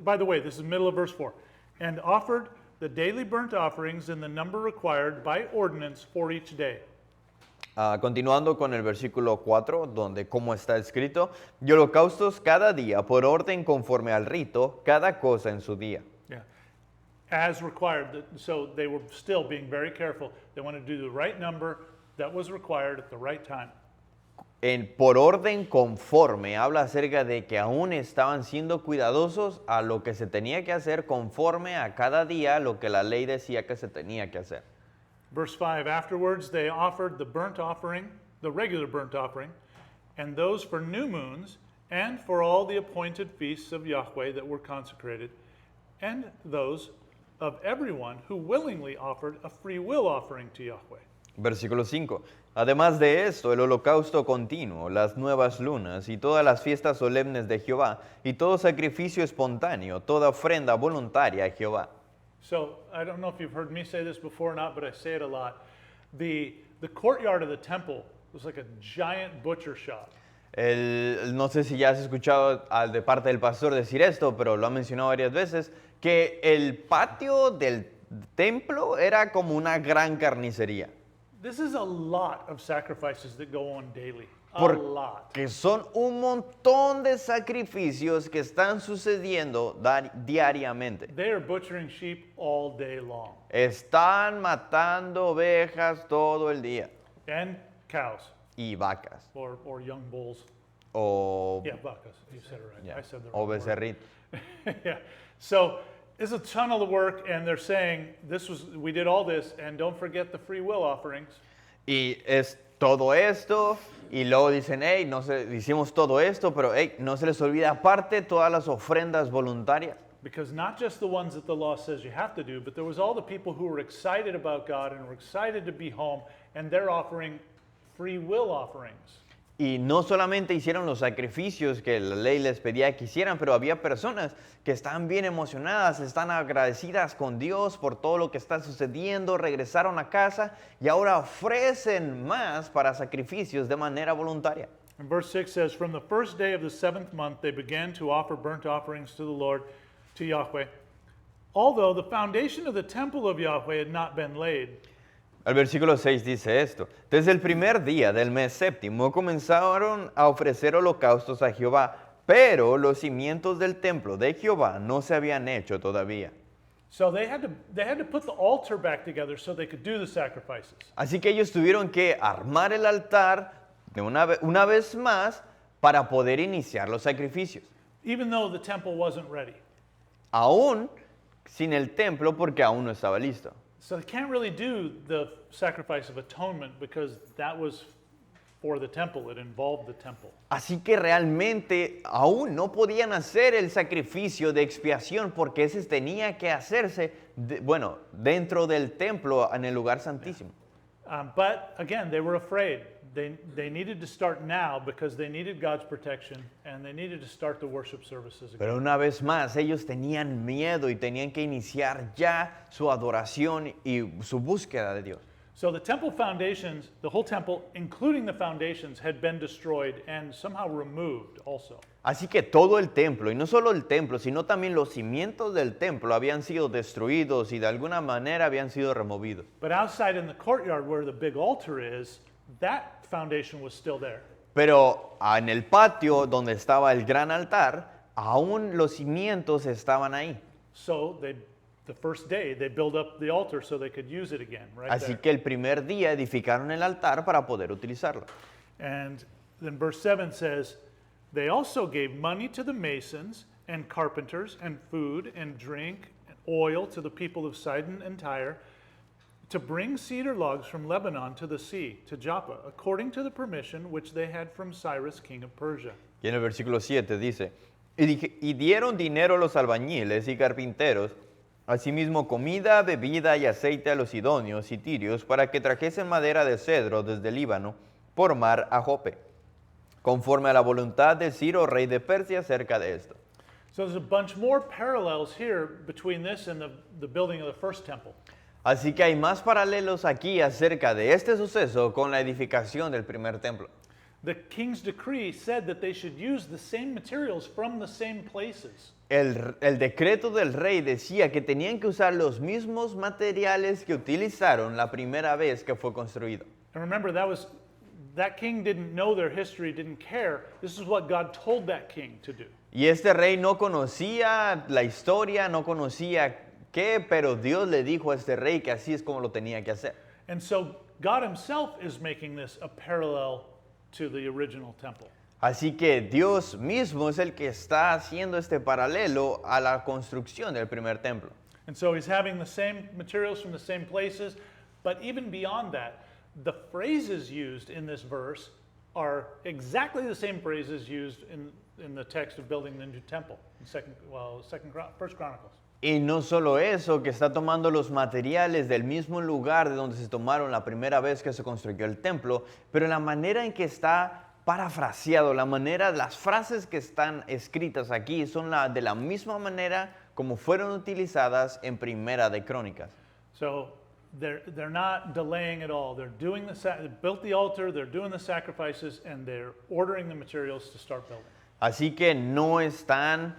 by the way, this is the middle of verse 4. And offered the daily burnt offerings in the number required by ordinance for each day. Continuando con el versículo 4, donde como está escrito, y holocaustos cada día por orden conforme al rito, cada cosa en su día. Yeah. As required. So they were still being very careful. They wanted to do the right number that was required at the right time. Por orden conforme, habla acerca de que aún estaban siendo cuidadosos a lo que se tenía que hacer conforme a cada día lo que la ley decía que se tenía que hacer. Verse 5, afterwards they offered the burnt offering, the regular burnt offering, and those for new moons, and for all the appointed feasts of Yahweh that were consecrated, and those of everyone who willingly offered a free will offering to Yahweh. Versículo 5. Además de esto, el holocausto continuo, las nuevas lunas y todas las fiestas solemnes de Jehová, y todo sacrificio espontáneo, toda ofrenda voluntaria a Jehová. So, I don't know if you've heard me say this before or not, but I say it a lot. The courtyard of the temple was like a giant butcher shop. No sé si ya has escuchado de parte del pastor decir esto, pero lo ha mencionado varias veces, que el patio del templo era como una gran carnicería. This is a lot of sacrifices that go on daily. A lot. Porque son un montón de sacrificios que están sucediendo diariamente. They are butchering sheep all day long. Están matando ovejas todo el día And cows y vacas or young bulls. o, Yeah, vacas. You said it right. yeah, I said the o wrong word. becerritos. Yeah. So it's a ton of the work, and they're saying we did all this, and don't forget the free will offerings. Y es todo esto, y luego dicen, hey, hicimos todo esto, pero hey, no se les olvida aparte todas las ofrendas voluntarias. Because not just the ones that the law says you have to do, but there was all the people who were excited about God and were excited to be home, and they're offering free will offerings. Y no solamente hicieron los sacrificios que la ley les pedía que hicieran, pero había personas que están bien emocionadas, están agradecidas con Dios por todo lo que está sucediendo, regresaron a casa y ahora ofrecen más para sacrificios de manera voluntaria. And verse 6 says, from the first day of the 7th month they began to offer burnt offerings to the Lord, to Yahweh, although the foundation of the temple of Yahweh had not been laid. El versículo 6 dice esto: desde el primer día del mes séptimo comenzaron a ofrecer holocaustos a Jehová, pero los cimientos del templo de Jehová no se habían hecho todavía. So they had to put the altar back together so they could do the sacrifices. Así que ellos tuvieron que armar el altar de una vez más para poder iniciar los sacrificios. Even though the temple wasn't ready. Aún sin el templo porque aún no estaba listo. So they can't really do the sacrifice of atonement because that was for the temple. It involved the temple. Así que realmente aún no podían hacer el sacrificio de expiación porque ese tenía que hacerse, dentro del templo en el lugar santísimo. But again, they were afraid. They needed to start now because they needed God's protection and they needed to start the worship services again. Pero una vez más, ellos tenían miedo y tenían que iniciar ya su adoración y su búsqueda de Dios. So the temple foundations, the whole temple, including the foundations, had been destroyed and somehow removed also. Así que todo el templo, y no solo el templo, sino también los cimientos del templo habían sido destruidos y de alguna manera habían sido removidos. But outside in the courtyard where the big altar is, that foundation was still there. Pero en el patio donde estaba el gran altar, aún los cimientos estaban ahí. So the first day, they built up the altar so they could use it again, right Así there. que el primer día edificaron el altar para poder utilizarlo. And then verse 7 says, they also gave money to the masons and carpenters and food and drink and oil to the people of Sidon and Tyre to bring cedar logs from Lebanon to the sea, to Joppa, according to the permission which they had from Cyrus, king of Persia. Y en el versículo 7 dice, y dieron dinero a los albañiles y carpinteros, asimismo comida, bebida y aceite a los sidonios y tirios para que trajesen madera de cedro desde Líbano por mar a Jope, conforme a la voluntad de Ciro, rey de Persia, acerca de esto. So there's a bunch more parallels here between this and the building of the first temple. Así que hay más paralelos aquí acerca de este suceso con la edificación del primer templo. The king's decree said that they should use the same materials from the same places. El decreto del rey decía que tenían que usar los mismos materiales que utilizaron la primera vez que fue construido. And remember, that king didn't know their history, didn't care. This is what God told that king to do. Y este rey no conocía la historia, no conocía qué, pero Dios le dijo a este rey que así es como lo tenía que hacer. And so God himself is making this a parallel to the original temple. Así que Dios mismo es el que está haciendo este paralelo a la construcción del primer templo. And so he's having the same materials from the same places, but even beyond that, the phrases used in this verse are exactly the same phrases used in the text of building the new temple in First Chronicles. Y no solo eso, que está tomando los materiales del mismo lugar de donde se tomaron la primera vez que se construyó el templo, pero la manera en que está parafraseado, las frases que están escritas aquí son de la misma manera como fueron utilizadas en Primera de Crónicas. So they're not delaying at all. They're doing they built the altar, they're doing the sacrifices, and they're ordering the materials to start building. Así que no están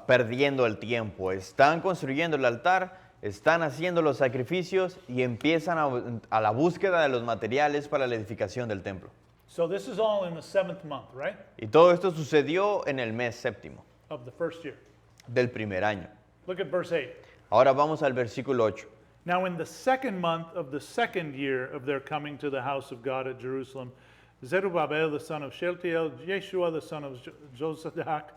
perdiendo el tiempo, están construyendo el altar, están haciendo los sacrificios y empiezan a la búsqueda de los materiales para la edificación del templo. So this is all in the 7th month, right? Y todo esto sucedió en el mes séptimo Of the first year. del primer año. Look at verse 8. Ahora vamos al versículo 8. Now in the 2nd month of the 2nd year of their coming to the house of God at Jerusalem, Zerubbabel the son of Shealtiel, Jeshua the son of Jozadak,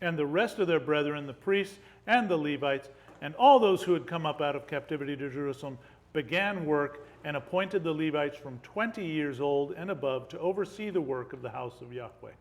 and the rest of their brethren, the priests and the Levites, and all those who had come up out of captivity to Jerusalem, began work and appointed the Levites from 20 years old and above to oversee the work of the house of Yahweh.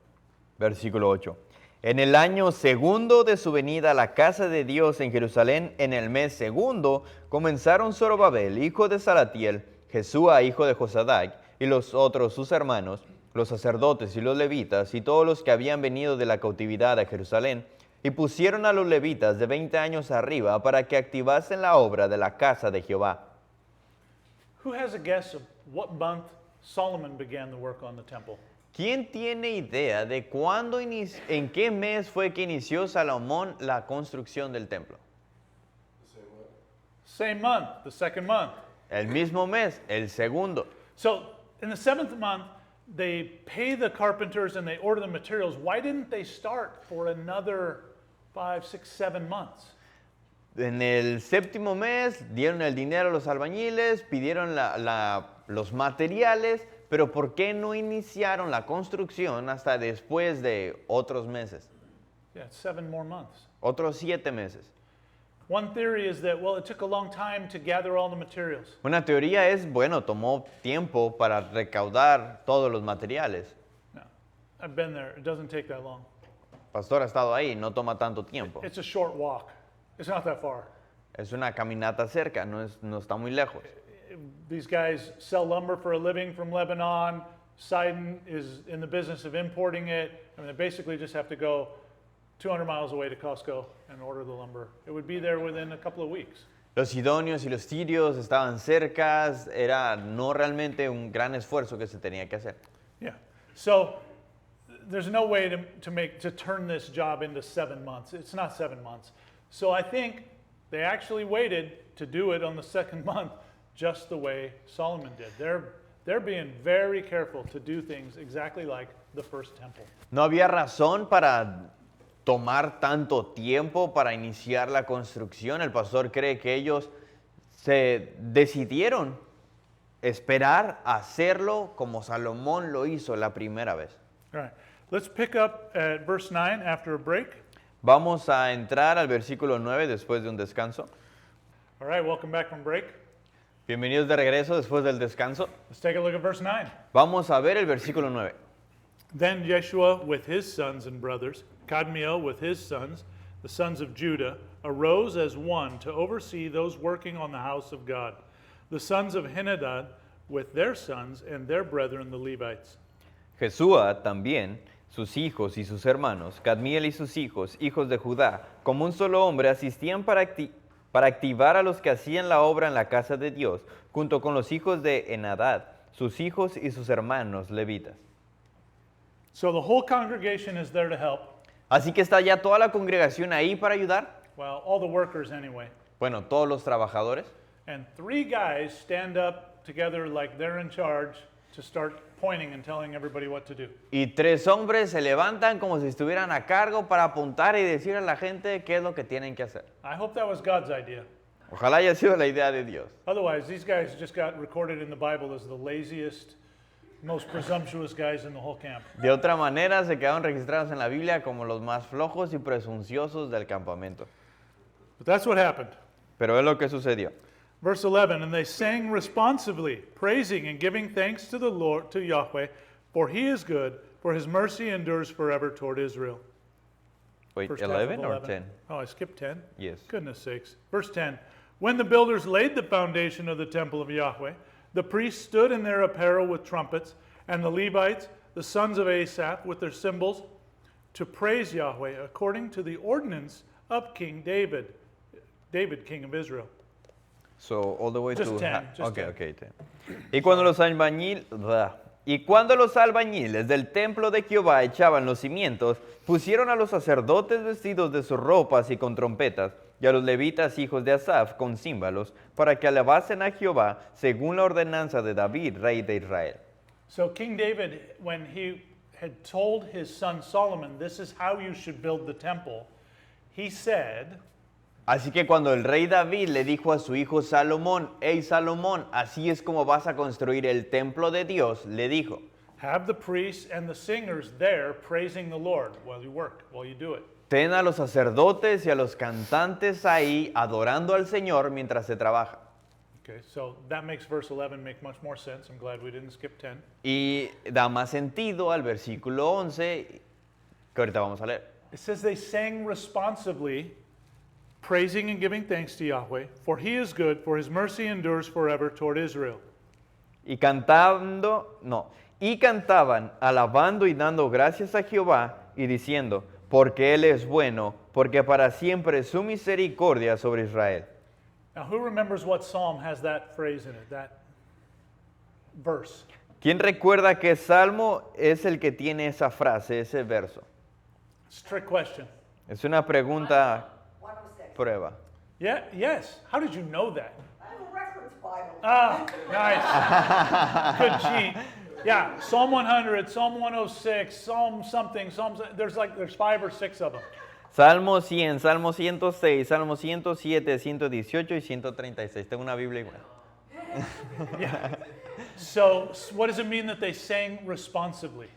Versículo 8. En el año segundo de su venida a la casa de Dios en Jerusalén, en el mes segundo, comenzaron Zorobabel, hijo de Salatiel, Jesúa, hijo de Josadac, y los otros sus hermanos, los sacerdotes y los levitas, y todos los que habían venido de la cautividad a Jerusalén, y pusieron a los levitas de 20 años arriba para que activasen la obra de la casa de Jehová. Who has a guess of what month Solomon began the work on the temple? ¿Quién tiene idea de cuándo en qué mes fue que inició Salomón la construcción del templo? Same month, the 2nd month. El mismo mes, el segundo. So in the 7th month, they pay the carpenters and they order the materials. Why didn't they start for another 5, 6, 7 months? En el séptimo mes dieron el dinero a los albañiles, pidieron los materiales, pero ¿por qué no iniciaron la construcción hasta después de otros meses? Yeah, 7 more months. Otros 7 meses. One theory is that, well, it took a long time to gather all the materials. Una teoría es, bueno, tomó tiempo para recaudar todos los materiales. No, I've been there. It doesn't take that long. Pastor ha estado ahí, no toma tanto tiempo. It's a short walk. It's not that far. Es una caminata cerca, no está muy lejos. These guys sell lumber for a living from Lebanon. Sidon is in the business of importing it. I mean, they basically just have to go 200 miles away to Costco and order the lumber. It would be there within a couple of weeks. Los sidonios y los tirios estaban cercas, era no realmente un gran esfuerzo que se tenía que hacer. Yeah. So there's no way to turn this job into 7 months. It's not 7 months. So I think they actually waited to do it on the 2nd month, just the way Solomon did. They're being very careful to do things exactly like the first temple. No había razón para tomar tanto tiempo para iniciar la construcción. El pastor cree que ellos se decidieron esperar a hacerlo como Salomón lo hizo la primera vez. All right. Let's pick up at verse 9 after a break. Vamos a entrar al versículo 9 después de un descanso. All right, welcome back from break. Bienvenidos de regreso después del descanso. Let's take a look at verse 9. Vamos a ver el versículo 9. Then Jeshua with his sons and brothers, Kadmiel with his sons, the sons of Judah, arose as one to oversee those working on the house of God. The sons of Henadad with their sons and their brethren, the Levites. Jesúa también, sus hijos y sus hermanos, Cadmiel y sus hijos, hijos de Judá, como un solo hombre, asistían para activar a los que hacían la obra en la casa de Dios, junto con los hijos de Henadad, sus hijos y sus hermanos levitas. So the whole congregation is there to help. Así que está ya toda la congregación ahí para ayudar. Well, all the workers anyway. Bueno, todos los trabajadores. And 3 guys stand up together like they're in charge to start pointing and telling everybody what to do. Y 3 hombres se levantan como si estuvieran a cargo para apuntar y decir a la gente qué es lo que tienen que hacer. I hope that was God's idea. Ojalá haya sido la idea de Dios. Otherwise, these guys just got recorded in the Bible as the laziest, most presumptuous guys in the whole camp. De otra manera, se quedaron registrados en la Biblia como los más flojos y presunciosos del campamento. But that's what happened. Pero es lo que sucedió. Verse 11, and they sang responsively, praising and giving thanks to the Lord, to Yahweh, for he is good, for his mercy endures forever toward Israel. Wait, First half of 11 or 10? Oh, I skipped 10? Yes. Goodness sakes. Verse 10, when the builders laid the foundation of the temple of Yahweh, the priests stood in their apparel with trumpets, and the Levites, the sons of Asaph, with their cymbals, to praise Yahweh according to the ordinance of King David, king of Israel. So, all the way Just to... 10, just okay, 10. okay, 10. Y cuando los albañiles del templo de Jehová echaban los cimientos, pusieron a los sacerdotes vestidos de sus ropas y con trompetas, y a los levitas hijos de Asaph con címbalos, para que alabasen a Jehová según la ordenanza de David, rey de Israel. So King David, when he had told his son Solomon, this is how you should build the temple, he said, Así que cuando el rey David le dijo a su hijo Salomón, hey Salomón, así es como vas a construir el templo de Dios, le dijo, have the priests and the singers there praising the Lord while you work, while you do it. ten a los sacerdotes y a los cantantes ahí adorando al Señor mientras se trabaja. Okay, so that makes verse 11 make much more sense. I'm glad we didn't skip 10. Y da más sentido al versículo 11 que ahorita vamos a leer. It says they sang responsively, praising and giving thanks to Yahweh, for he is good, for his mercy endures forever toward Israel. Y cantaban, alabando y dando gracias a Jehová y diciendo, porque Él es bueno, porque para siempre es su misericordia sobre Israel. Now, who remembers what psalm has that phrase in it, that verse? ¿Quién recuerda qué salmo es el que tiene esa frase, ese verso? It's a trick question. Es una pregunta 106. prueba. Yeah, yes. How did you know that? I have a reference Bible. Ah, nice. Good cheat. Yeah, Psalm 100, Psalm 106, Psalm something, there's 5 or 6 of them. Salmo 100, Salmo 106, Salmo 107, 118 y 136. Tengo una Biblia igual. So, what does it mean that they sang responsively?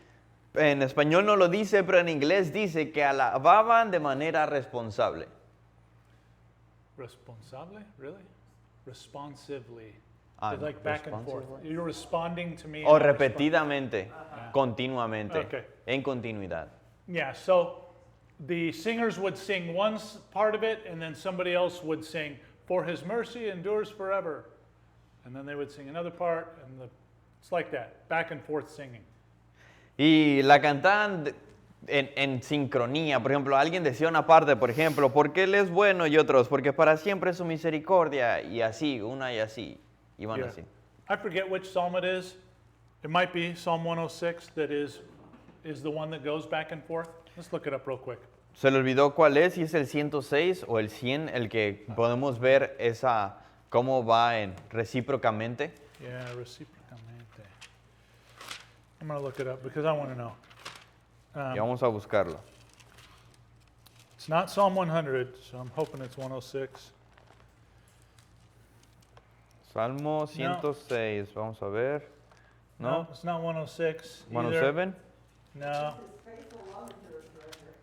En español no lo dice, pero en inglés dice que alababan de manera responsable. Responsable? Really? Responsively. Ah, It's like back and forth. responsively. You're responding to me. and O I'm repetidamente, continuamente, Okay. en continuidad. Yeah, so the singers would sing one part of it, and then somebody else would sing, for his mercy endures forever. And then they would sing another part, and it's like that, back and forth singing. Y la cantaban en sincronía. Por ejemplo, alguien decía una parte, por ejemplo, porque Él es bueno, y otros, porque para siempre es su misericordia, y así, una y así, y van Yeah. así. I forget which psalm it is. It might be Psalm 106 that is the one that goes back and forth. Let's look it up real quick. Se le olvidó cuál es, si es el 106 o el 100, el que podemos ver esa, cómo va en recíprocamente. Yeah, reciprocamente. I'm going to look it up because I want to know. Y vamos a buscarlo. It's not Psalm 100, so I'm hoping it's 106. Salmo 106, vamos a ver. ¿No? It's not 106. either. 107, No.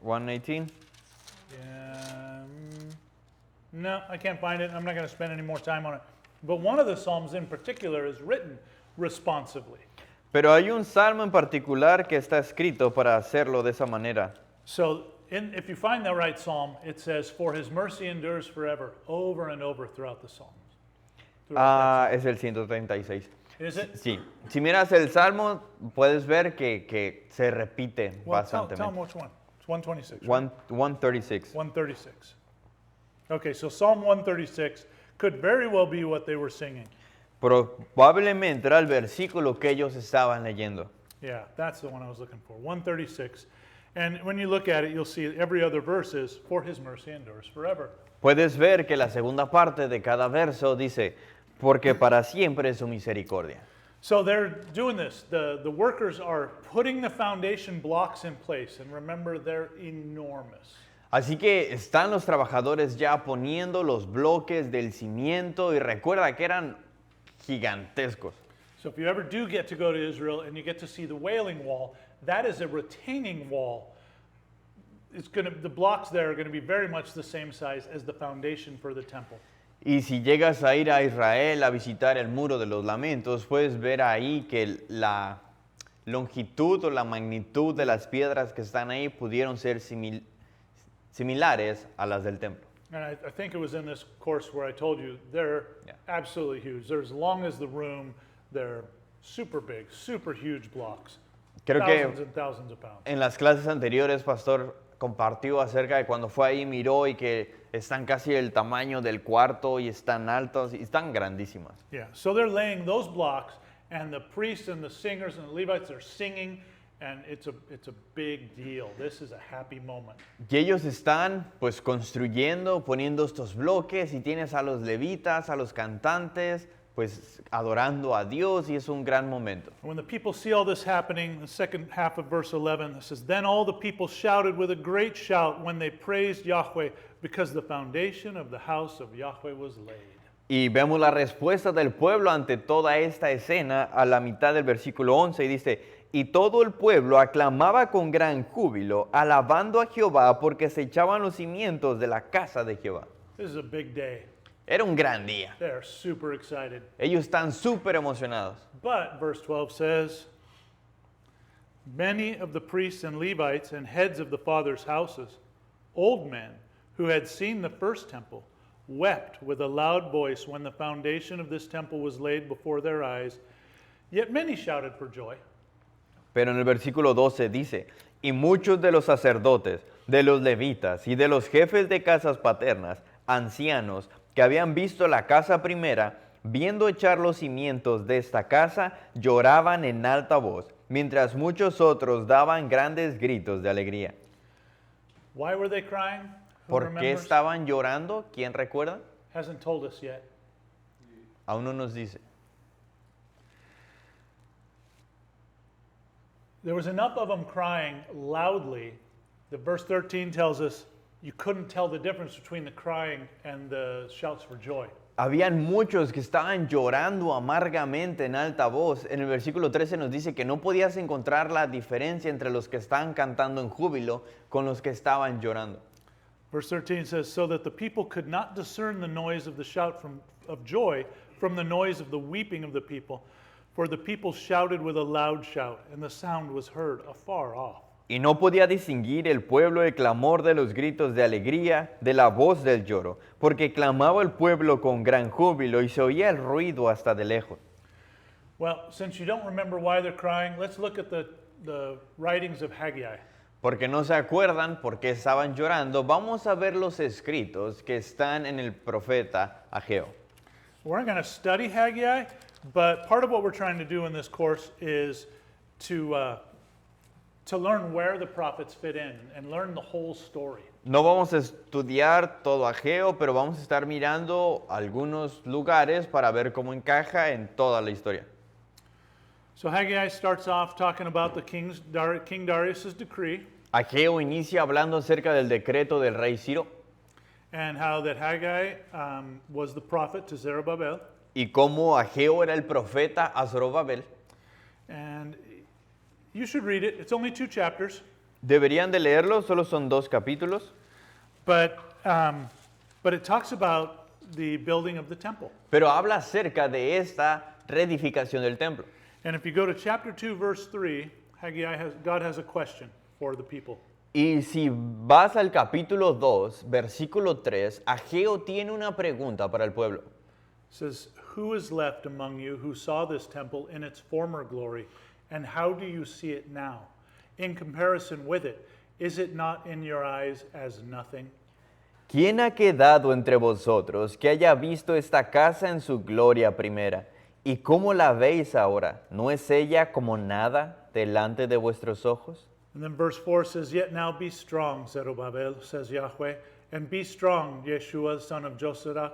118. Yeah, no, I can't find it. I'm not going to spend any more time on it. But one of the Psalms in particular is written responsively. Pero hay un salmo en particular que está escrito para hacerlo de esa manera. So if you find the right Psalm, it says, for his mercy endures forever, over and over throughout the Psalms. Ah, es el 136. Is it? Sí. Si miras el salmo, puedes ver que se repite Well, tell them bastantemente. which one. It's 126. right? 136. 136. Okay, so Psalm 136 could very well be what they were singing. Probablemente era el versículo que ellos estaban leyendo. Yeah, that's the one I was looking for. 136. And when you look at it, you'll see every other verse is, for his mercy endures forever. Puedes ver que la segunda parte de cada verso dice, porque para siempre es su misericordia. So they're doing this. The workers are putting the foundation blocks in place. And remember, they're enormous. Así que están los trabajadores ya poniendo los bloques del cimiento y recuerda que eran gigantescos. So if you ever do get to go to Israel and you get to see the Wailing Wall, that is a retaining wall. The blocks there are going to be very much the same size as the foundation for the temple. Y si llegas a ir a Israel a visitar el Muro de los Lamentos, puedes ver ahí que la longitud o la magnitud de las piedras que están ahí pudieron ser similares a las del templo. And I think it was in this course where I told you they're Yeah. absolutely huge. They're as long as the room. They're super big, super huge blocks. Creo Thousands que and thousands of pounds. en las clases anteriores, Pastor compartió acerca de cuando fue ahí, miró y que están casi del tamaño del cuarto y están altas y están grandísimas. Yeah, so they're laying those blocks, and the priests and the singers and the Levites are singing, and it's a big deal. This is a happy moment. Y ellos están pues construyendo, poniendo estos bloques y tienes a los levitas, a los cantantes, pues adorando a Dios y es un gran momento. When the people see all this happening, the second half of verse 11, it says, Then all the people shouted with a great shout when they praised Yahweh, because the foundation of the house of Yahweh was laid. Y vemos la respuesta del pueblo ante toda esta escena a la mitad del versículo 11 y dice, y todo el pueblo aclamaba con gran júbilo, alabando a Jehová porque se echaban los cimientos de la casa de Jehová. This is a big day. Era un gran día. They're super excited. Ellos están súper emocionados. But, verse 12 says, Many of the priests and Levites and heads of the fathers' houses, old men who had seen the first temple, wept with a loud voice when the foundation of this temple was laid before their eyes. Yet many shouted for joy. Pero en el versículo 12 dice, y muchos de los sacerdotes, de los levitas y de los jefes de casas paternas, ancianos, que habían visto la casa primera, viendo echar los cimientos de esta casa, lloraban en alta voz, mientras muchos otros daban grandes gritos de alegría. Why were they crying? Who ¿Por qué remembers? estaban llorando? ¿Quién recuerda? Hasn't told us yet. Aún no nos dice. There was enough of them crying loudly that verse 13 tells us you couldn't tell the difference between the crying and the shouts for joy. Habían muchos que estaban llorando amargamente en alta voz. En el versículo 13 nos dice que no podías encontrar la diferencia entre los que estaban cantando en júbilo con los que estaban llorando. Verse 13 says, So that the people could not discern the noise of the shout of joy from the noise of the weeping of the people. For the people shouted with a loud shout, and the sound was heard afar off. Y no podía distinguir el pueblo el clamor de los gritos de alegría de la voz del lloro, porque clamaba el pueblo con gran júbilo y se oía el ruido hasta de lejos. Well, since you don't remember why they're crying, let's look at the writings of Haggai. Porque no se acuerdan por qué estaban llorando, vamos a ver los escritos que están en el profeta Ageo. We're going to study Haggai, but part of what we're trying to do in this course is to learn where the prophets fit in and learn the whole story. No vamos a estudiar todo Ageo, pero vamos a estar mirando algunos lugares para ver cómo encaja en toda la historia. So Haggai starts off talking about the King Darius' decree Ageo inicia hablando acerca del decreto del rey Ciro and how that Haggai was the prophet to Zerubbabel. y cómo Ageo era el profeta a Zorobabel. And you should read it. It's only 2 chapters, Deberían de leerlo, solo son 2 capítulos, but it talks about the building of the temple. pero habla acerca de esta reedificación del templo. And if you go to chapter 2, verse 3, God has a question for the people. Y si vas al capítulo 2, versículo 3, Ageo tiene una pregunta para el pueblo. It says, Who is left among you who saw this temple in its former glory, and how do you see it now? In comparison with it, is it not in your eyes as nothing? ¿Quién ha quedado entre vosotros que haya visto esta casa en su gloria primera? ¿Y cómo la veis ahora? ¿No es ella como nada delante de vuestros ojos? And then verse 4 says, Yet now be strong, Zerubbabel, says Yahweh, and be strong, Yeshua, son of Josadak,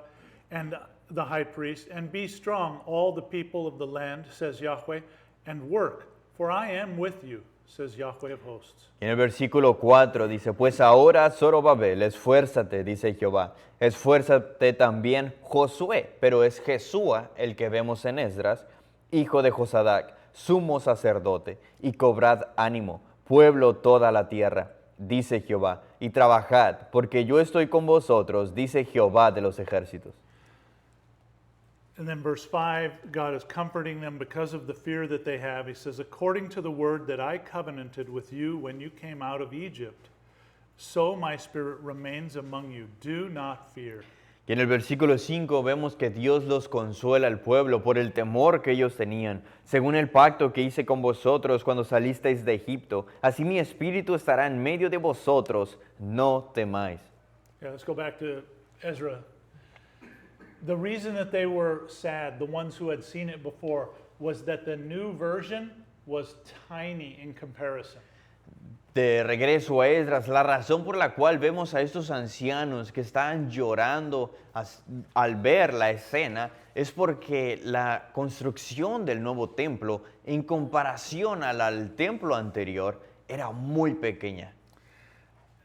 and the high priest, and be strong, all the people of the land, says Yahweh, and work, for I am with you, says Yahweh of hosts. Y en el versículo 4 dice, pues ahora Zorobabel, esfuérzate, dice Jehová, esfuérzate también Josué, pero es Jesúa el que vemos en Esdras, hijo de Josadac, sumo sacerdote, y cobrad ánimo, pueblo toda la tierra, dice Jehová, y trabajad, porque yo estoy con vosotros, dice Jehová de los ejércitos. And then verse 5, God is comforting them because of the fear that they have. He says, according to the word that I covenanted with you when you came out of Egypt, so my spirit remains among you. Do not fear. Y en el versículo 5 vemos que Dios los consuela al pueblo por el temor que ellos tenían. Según el pacto que hice con vosotros cuando salisteis de Egipto, así mi espíritu estará en medio de vosotros, no temáis. Yeah, let's go back to Ezra. The reason that they were sad, the ones who had seen it before, was that the new version was tiny in comparison. De regreso a Esdras, la razón por la cual vemos a estos ancianos que estaban llorando al ver la escena es porque la construcción del nuevo templo en comparación al templo anterior era muy pequeña.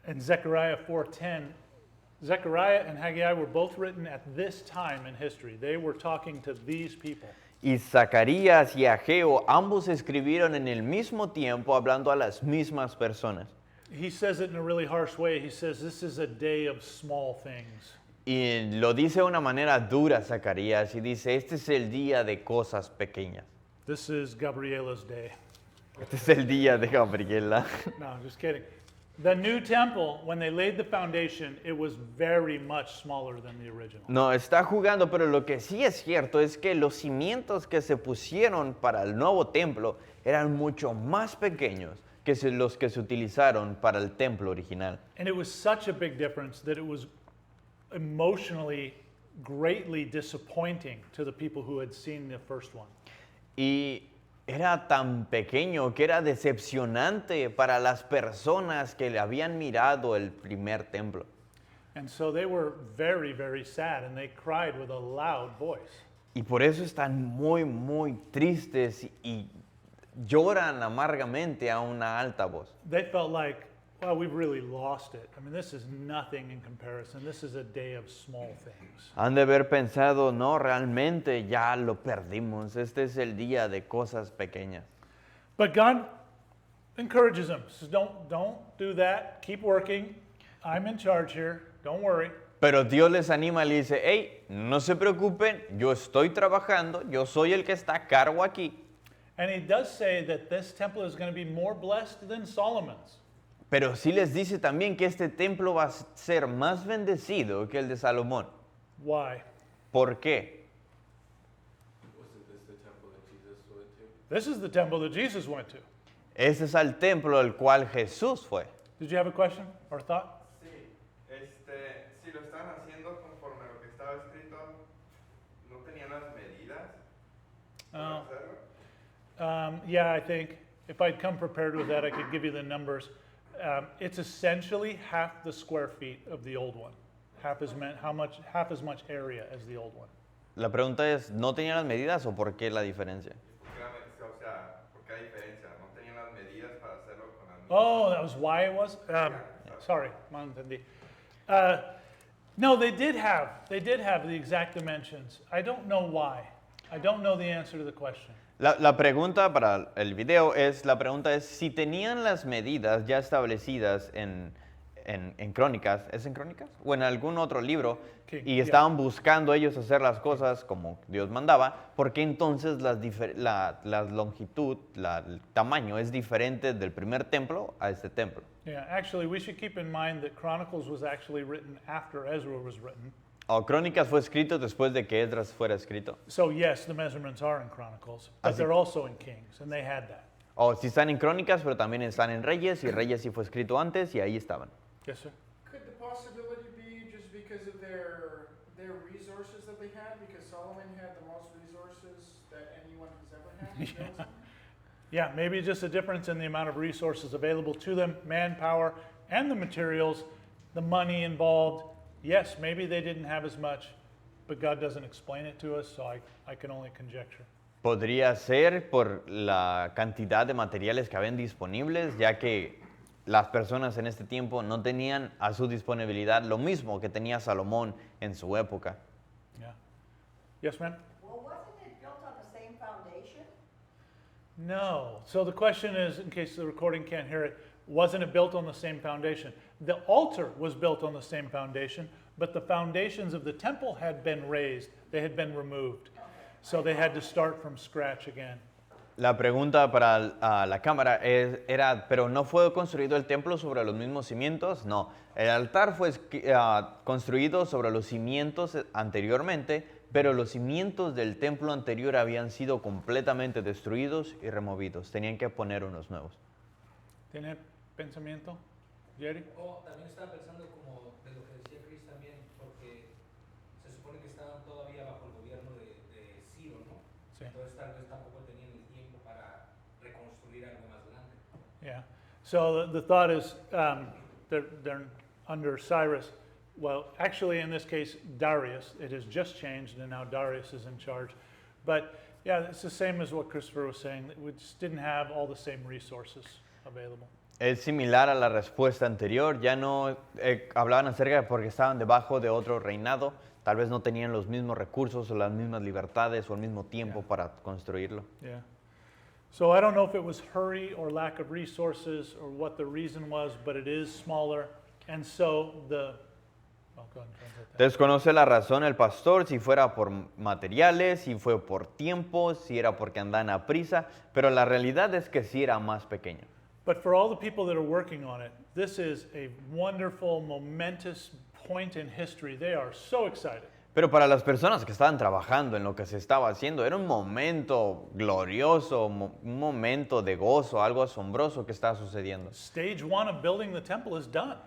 In Zechariah 4:10, Zechariah and Haggai were both written at this time in history. They were talking to these people. Y Zacarías y Ageo ambos escribieron en el mismo tiempo hablando a las mismas personas. He says it in a really harsh way. He says, this is a day of small things. Y lo dice de una manera dura Zacarías y dice, este es el día de cosas pequeñas. This is Gabriela's day. Este es el día de Gabriela. No, just kidding. The new temple, when they laid the foundation, it was very much smaller than the original. No, está jugando, pero lo que sí es cierto es que los cimientos que se pusieron para el nuevo templo eran mucho más pequeños que los que se utilizaron para el templo original. And it was such a big difference that it was emotionally greatly disappointing to the people who had seen the first one. Y era tan pequeño que era decepcionante para las personas que le habían mirado el primer templo. And so they were very, very sad, and they cried with a loud voice. Y por eso están muy, muy tristes y lloran amargamente a una alta voz. They felt like, well, we've really lost it. I mean, this is nothing in comparison. This is a day of small things. Han de haber pensado, no, realmente ya lo perdimos. Este es el día de cosas pequeñas. But God encourages them. Says, don't do that. Keep working. I'm in charge here. Don't worry. Pero Dios les anima y les dice, hey, no se preocupen, yo estoy trabajando, yo soy el que está a cargo aquí. And he does say that this temple is going to be more blessed than Solomon's. Pero sí les dice también que este templo va a ser más bendecido que el de Salomón. Why? ¿Por qué? Wasn't this the temple that Jesus went to? This is the temple that Jesus went to. Ese es el templo al cual Jesús fue. Did you have a question or thought? Sí, si lo están haciendo conforme a lo que estaba escrito, ¿no tenían las medidas para hacerlo? Yeah, I think if I'd come prepared with that, I could give you the numbers. It's essentially half the square feet of the old one. Half as much area as the old one. La pregunta es, ¿no tenían las medidas o por qué la diferencia? O sea, ¿por qué hay diferencia? ¿No tenían las medidas para hacerlo con las mismas? Oh, that was why it was? Sorry, mal entendí. No, they did have the exact dimensions. I don't know why. I don't know the answer to the question. La pregunta para el video es, la pregunta es si tenían las medidas ya establecidas en Crónicas, ¿es en Crónicas? O en algún otro libro, y estaban buscando ellos hacer las cosas como Dios mandaba, ¿por qué entonces la longitud, el tamaño es diferente del primer templo a este templo? Yeah, actually, we should keep in mind that Chronicles was actually written after Ezra was written. Crónicas fue escrito después de que Esdras fuera escrito. So yes, the measurements are in Chronicles, but they're also in Kings, and they had that. Sí están en Crónicas, pero también están en Reyes, y Reyes sí fue escrito antes, y ahí estaban. Yes, sir. Could the possibility be just because of their resources that they had? Because Solomon had the most resources that anyone has ever had. to build something? Yeah, maybe just a difference in the amount of resources available to them, manpower, and the materials, the money involved. Yes, maybe they didn't have as much, but God doesn't explain it to us, so I can only conjecture. Podría ser por la cantidad de materiales que habían disponibles, ya que las personas en este tiempo no tenían a su disponibilidad lo mismo que tenía Salomón en su época. Yeah. Yes, ma'am? Well, wasn't it built on the same foundation? No. So the question is, in case the recording can't hear it, wasn't it built on the same foundation? The altar was built on the same foundation, but the foundations of the temple had been raised. They had been removed. So they had to start from scratch again. La pregunta para la cámara era, ¿pero no fue construido el templo sobre los mismos cimientos? No, el altar fue construido sobre los cimientos anteriormente, pero los cimientos del templo anterior habían sido completamente destruidos y removidos. Tenían que poner unos nuevos. ¿Tiene pensamiento, Jerry? O también estaba pensando como de lo que decía Chris también, porque se supone que estaban todavía bajo el gobierno de Ciro, ¿no? Sí. Entonces tal vez tampoco tenían el tiempo para reconstruir algo más grande. Yeah. So the thought is they're under Cyrus. Well, actually, in this case, Darius. It has just changed, and now Darius is in charge. But yeah, it's the same as what Christopher was saying. That we just didn't have all the same resources available. Es similar a la respuesta anterior, ya no hablaban acerca de porque estaban debajo de otro reinado, tal vez no tenían los mismos recursos o las mismas libertades o el mismo tiempo para construirlo. Yeah. So I don't know if it was hurry or lack of resources or what the reason was, but it is smaller, and so the. Oh, go ahead and translate that. Desconoce la razón el pastor, si fuera por materiales, si fue por tiempo, si era porque andaban a prisa, pero la realidad es que sí era más pequeño. But for all the people that are working on it, this is a wonderful, momentous point in history. They are so excited. Pero para las personas que estaban trabajando en lo que se estaba haciendo, era un momento glorioso, un momento de gozo, algo asombroso que estaba sucediendo. Stage one of building the temple is done.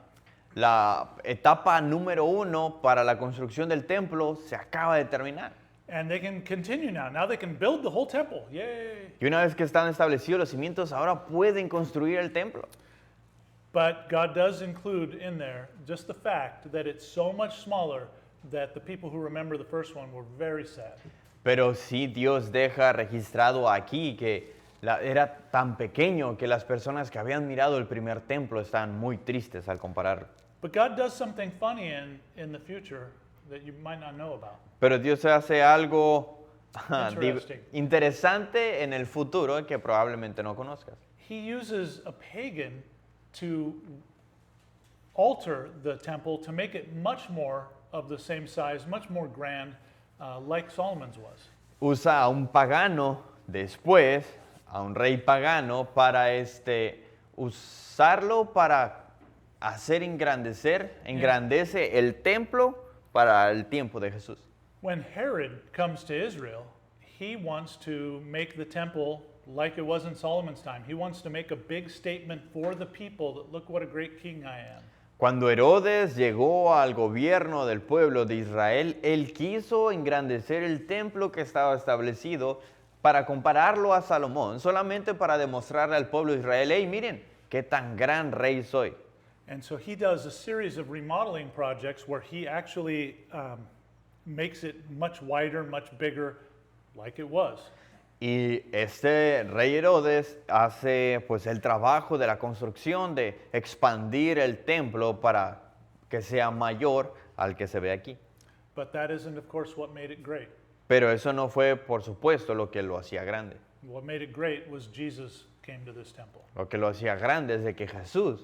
La etapa número 1 para la construcción del templo se acaba de terminar. And they can continue now. Now they can build the whole temple. Yay! Y una vez que están establecidos los cimientos, ahora pueden construir el templo. But God does include in there just the fact that it's so much smaller that the people who remember the first one were very sad. Pero sí Dios deja registrado aquí que era tan pequeño que las personas que habían mirado el primer templo estaban muy tristes al comparar. But God does something funny in the future that you might not know about. Pero Dios hace algo Interesting. interesante en el futuro que probablemente no conozcas. He uses a pagan to alter the temple to make it much more of the same size, much more grand, like Solomon's was. Usa a un pagano después, a un rey pagano, para usarlo para hacer engrandece el templo para el tiempo de Jesús. When Herod comes to Israel, he wants to make the temple like it was in Solomon's time. He wants to make a big statement for the people that look what a great king I am. Cuando Herodes llegó al gobierno del pueblo de Israel, él quiso engrandecer el templo que estaba establecido para compararlo a Salomón, solamente para demostrarle al pueblo de Israel, hey, miren, qué tan gran rey soy. And so he does a series of remodeling projects where he actually makes it much wider, much bigger, like it was. Y rey Herodes hace pues el trabajo de la construcción, de expandir el templo para que sea mayor al que se ve aquí. But that isn't, of course, what made it great. Pero eso no fue, por supuesto, lo que lo hacía grande. What made it great was Jesus came to this temple. Lo que lo hacía grande es de que Jesús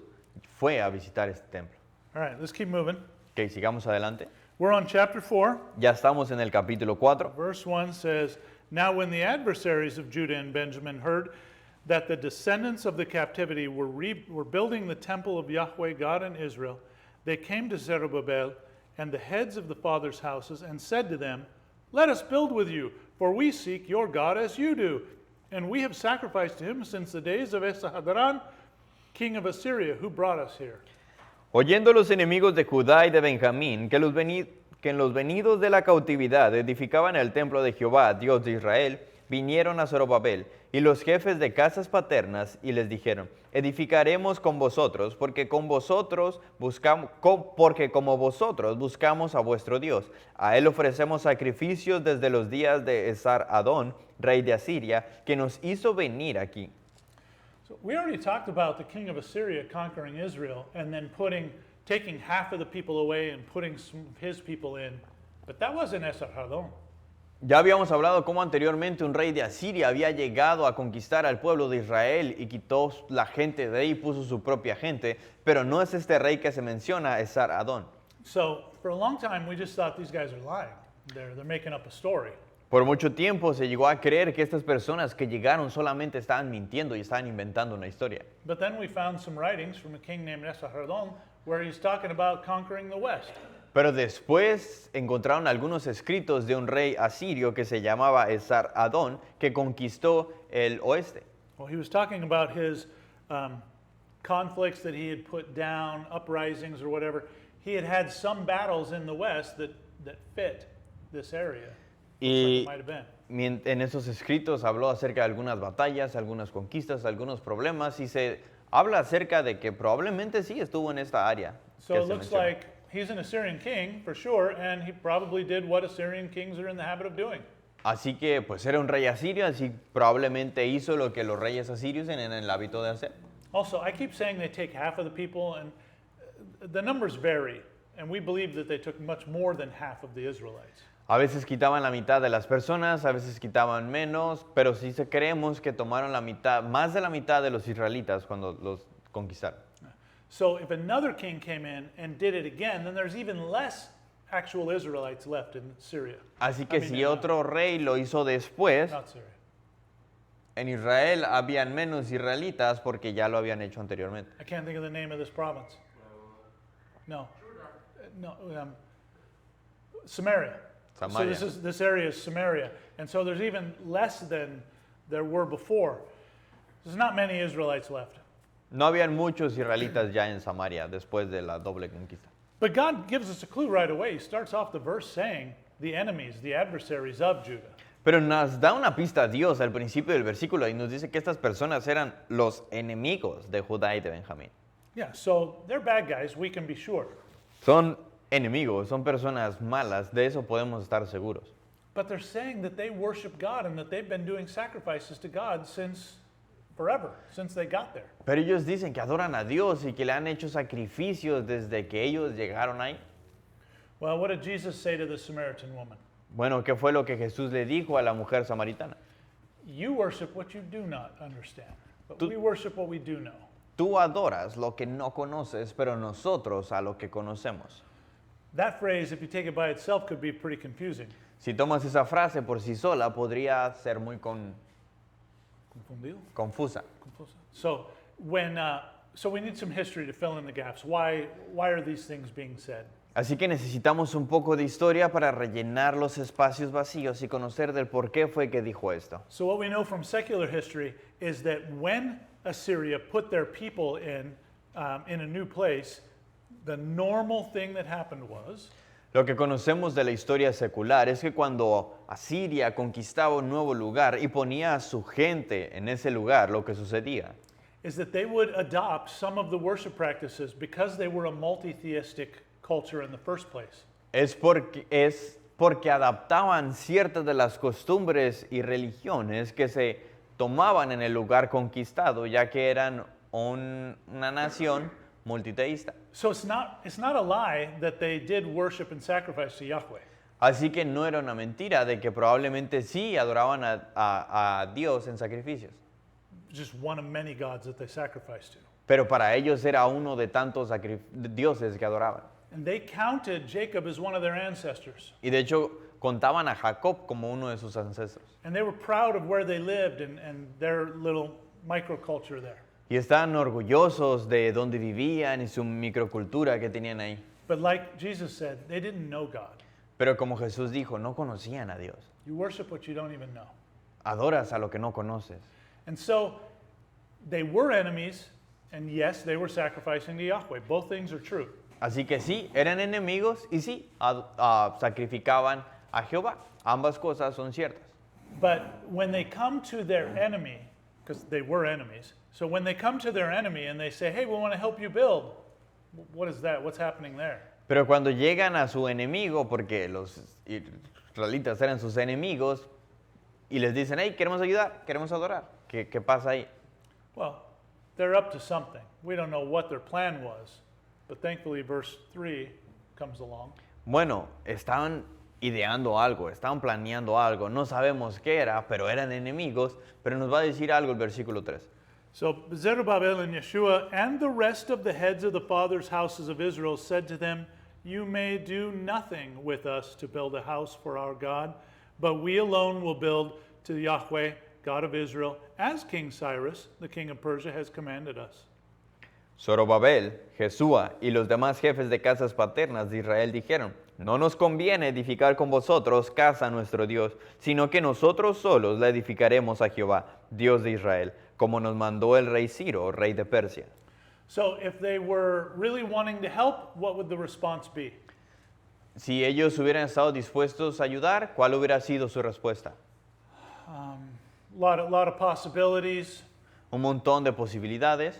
fue a visitar este templo. All right, let's keep moving. Ok, sigamos adelante. We're on chapter 4. Ya estamos en el capítulo 4. Verse 1 says, Now when the adversaries of Judah and Benjamin heard that the descendants of the captivity were building the temple of Yahweh God in Israel, they came to Zerubbabel and the heads of the fathers' houses and said to them, Let us build with you, for we seek your God as you do. And we have sacrificed to him since the days of Esarhaddon, king of Assyria, who brought us here. Oyendo los enemigos de Judá y de Benjamín que en los venidos de la cautividad edificaban el templo de Jehová, Dios de Israel, vinieron a Zorobabel y los jefes de casas paternas y les dijeron, edificaremos con vosotros, porque como vosotros buscamos a vuestro Dios. A él ofrecemos sacrificios desde los días de Esar-Adón, rey de Asiria, que nos hizo venir aquí. So we already talked about the king of Assyria conquering Israel and then taking half of the people away and putting some of his people in, but that wasn't Esarhaddon. Ya habíamos hablado cómo anteriormente un rey de Asiria había llegado a conquistar al pueblo de Israel y quitó la gente de ahí y puso su propia gente, pero no es este rey que se menciona, Esar-Adón. So for a long time we just thought these guys are lying. They're making up a story. Por mucho tiempo se llegó a creer que estas personas que llegaron solamente estaban mintiendo y estaban inventando una historia. But then we found some writings from a king named Esarhaddon where he's talking about conquering the west. Pero después encontraron algunos escritos de un rey asirio que se llamaba Esar-Adón, que conquistó el oeste. Well, he was talking about his conflicts that he had put down, uprisings or whatever. He had some battles in the west that fit this area. Y Like it might have been. en esos escritos habló acerca de algunas batallas, algunas conquistas, algunos problemas, y se habla acerca de que probablemente sí estuvo en esta área. So que it se looks menciona. like he's an Assyrian king for sure, and he probably did what Assyrian kings are in the habit of doing. Así que pues era un rey asirio, así probablemente hizo lo que los reyes asirios tienen el hábito de hacer. Also, I keep saying they take half of the people, and the numbers vary, and we believe that they took much more than half of the Israelites. A veces quitaban la mitad de las personas, a veces quitaban menos, pero sí creemos que tomaron la mitad, más de la mitad de los israelitas cuando los conquistaron. So if another king came in and did it again, then there's even less actual Israelites left in Syria. Así que I mean, si otro rey lo hizo después, Not Syria. en Israel habían menos israelitas porque ya lo habían hecho anteriormente. I can't think of the name of this province. No. No. Samaria. Samaria. So this area is Samaria. And so there's even less than there were before. There's not many Israelites left. No habían muchos israelitas ya en Samaria después de la doble conquista. But God gives us a clue right away. He starts off the verse saying, the enemies, the adversaries of Judah. Pero nos da una pista a Dios al principio del versículo y nos dice que estas personas eran los enemigos de Judá y de Benjamín. Yeah, so they're bad guys, we can be sure. Son enemigos, son personas malas, de eso podemos estar seguros. But they're saying that they worship God and that they've been doing sacrifices to God since forever, since they got there. Pero ellos dicen que adoran a Dios y que le han hecho sacrificios desde que ellos llegaron ahí. Well, what did Jesus say to the Samaritan woman? Bueno, ¿qué fue lo que Jesús le dijo a la mujer samaritana? You worship what you do not understand, but Tú- we worship what we do know. Tú adoras lo que no conoces, pero nosotros a lo que conocemos. That phrase, if you take it by itself, could be pretty confusing. Si tomas esa frase por sí sola, podría ser muy Confundido? confusa. Confusa. So so we need some history to fill in the gaps. Why are these things being said? Así que necesitamos un poco de historia para rellenar los espacios vacíos y conocer del por qué fue que dijo esto. So what we know from secular history is that when Assyria put their people in a new place, the normal thing that happened was Lo que conocemos de la historia secular es que cuando Asiria conquistaba un nuevo lugar y ponía a su gente en ese lugar, lo que sucedía is that they would adopt some of the worship practices because they were a multi-theistic culture in the first place. es porque adaptaban ciertas de las costumbres y religiones que se tomaban en el lugar conquistado, ya que eran una nación multiteísta. So it's not a lie that they did worship and sacrifice to Yahweh. Así que no era una mentira de que probablemente sí adoraban a Dios en sacrificios. Just one of many gods that they sacrificed to. Pero para ellos era uno de tantos dioses que adoraban. And they counted Jacob as one of their ancestors. Y de hecho contaban a Jacob como uno de sus ancestros. And they were proud of where they lived and their little microculture there. Y estaban orgullosos de donde vivían y su microcultura que tenían ahí. But like Jesus said, they didn't know God. Pero como Jesús dijo, no conocían a Dios. You worship what you don't even know. Adoras a lo que no conoces. And so they were enemies, and yes, they were sacrificing to Yahweh. Both things are true. Así que sí, eran enemigos y sí, sacrificaban a Jehová. Ambas cosas son ciertas. But when they come to their enemy, because they were enemies, so when they come to their enemy and they say, hey, we want to help you build, what is that? What's happening there? Pero cuando llegan a su enemigo, porque los israelitas eran sus enemigos, y les dicen, hey, queremos ayudar, queremos adorar, ¿qué pasa ahí? Well, they're up to something. We don't know what their plan was, but thankfully verse 3 comes along. Bueno, estaban ideando algo, estaban planeando algo, no sabemos qué era, pero eran enemigos, pero nos va a decir algo el versículo 3. So Zerubbabel and Yeshua and the rest of the heads of the fathers' houses of Israel said to them, you may do nothing with us to build a house for our God, but we alone will build to Yahweh, God of Israel, as King Cyrus, the king of Persia, has commanded us. Zorobabel, Jesúa y los demás jefes de casas paternas de Israel dijeron, no nos conviene edificar con vosotros casa a nuestro Dios, sino que nosotros solos la edificaremos a Jehová, Dios de Israel, como nos mandó el rey Ciro, rey de Persia. So if they were really wanting to help, what would the response be? Si ellos hubieran estado dispuestos a ayudar, ¿cuál hubiera sido su respuesta? Lot of possibilities, Un montón de posibilidades,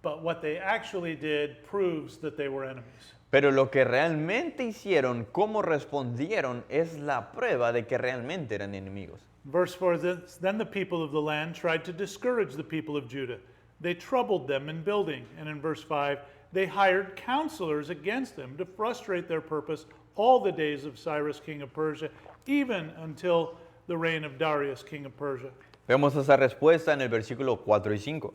but what they actually did proves that they were enemies. pero lo que realmente hicieron, cómo respondieron, es la prueba de que realmente eran enemigos. Verse 4, then the people of the land tried to discourage the people of Judah. They troubled them in building. And in verse 5, they hired counselors against them to frustrate their purpose all the days of Cyrus, king of Persia, even until the reign of Darius, king of Persia. Vemos esa respuesta en el versículo 4 y 5.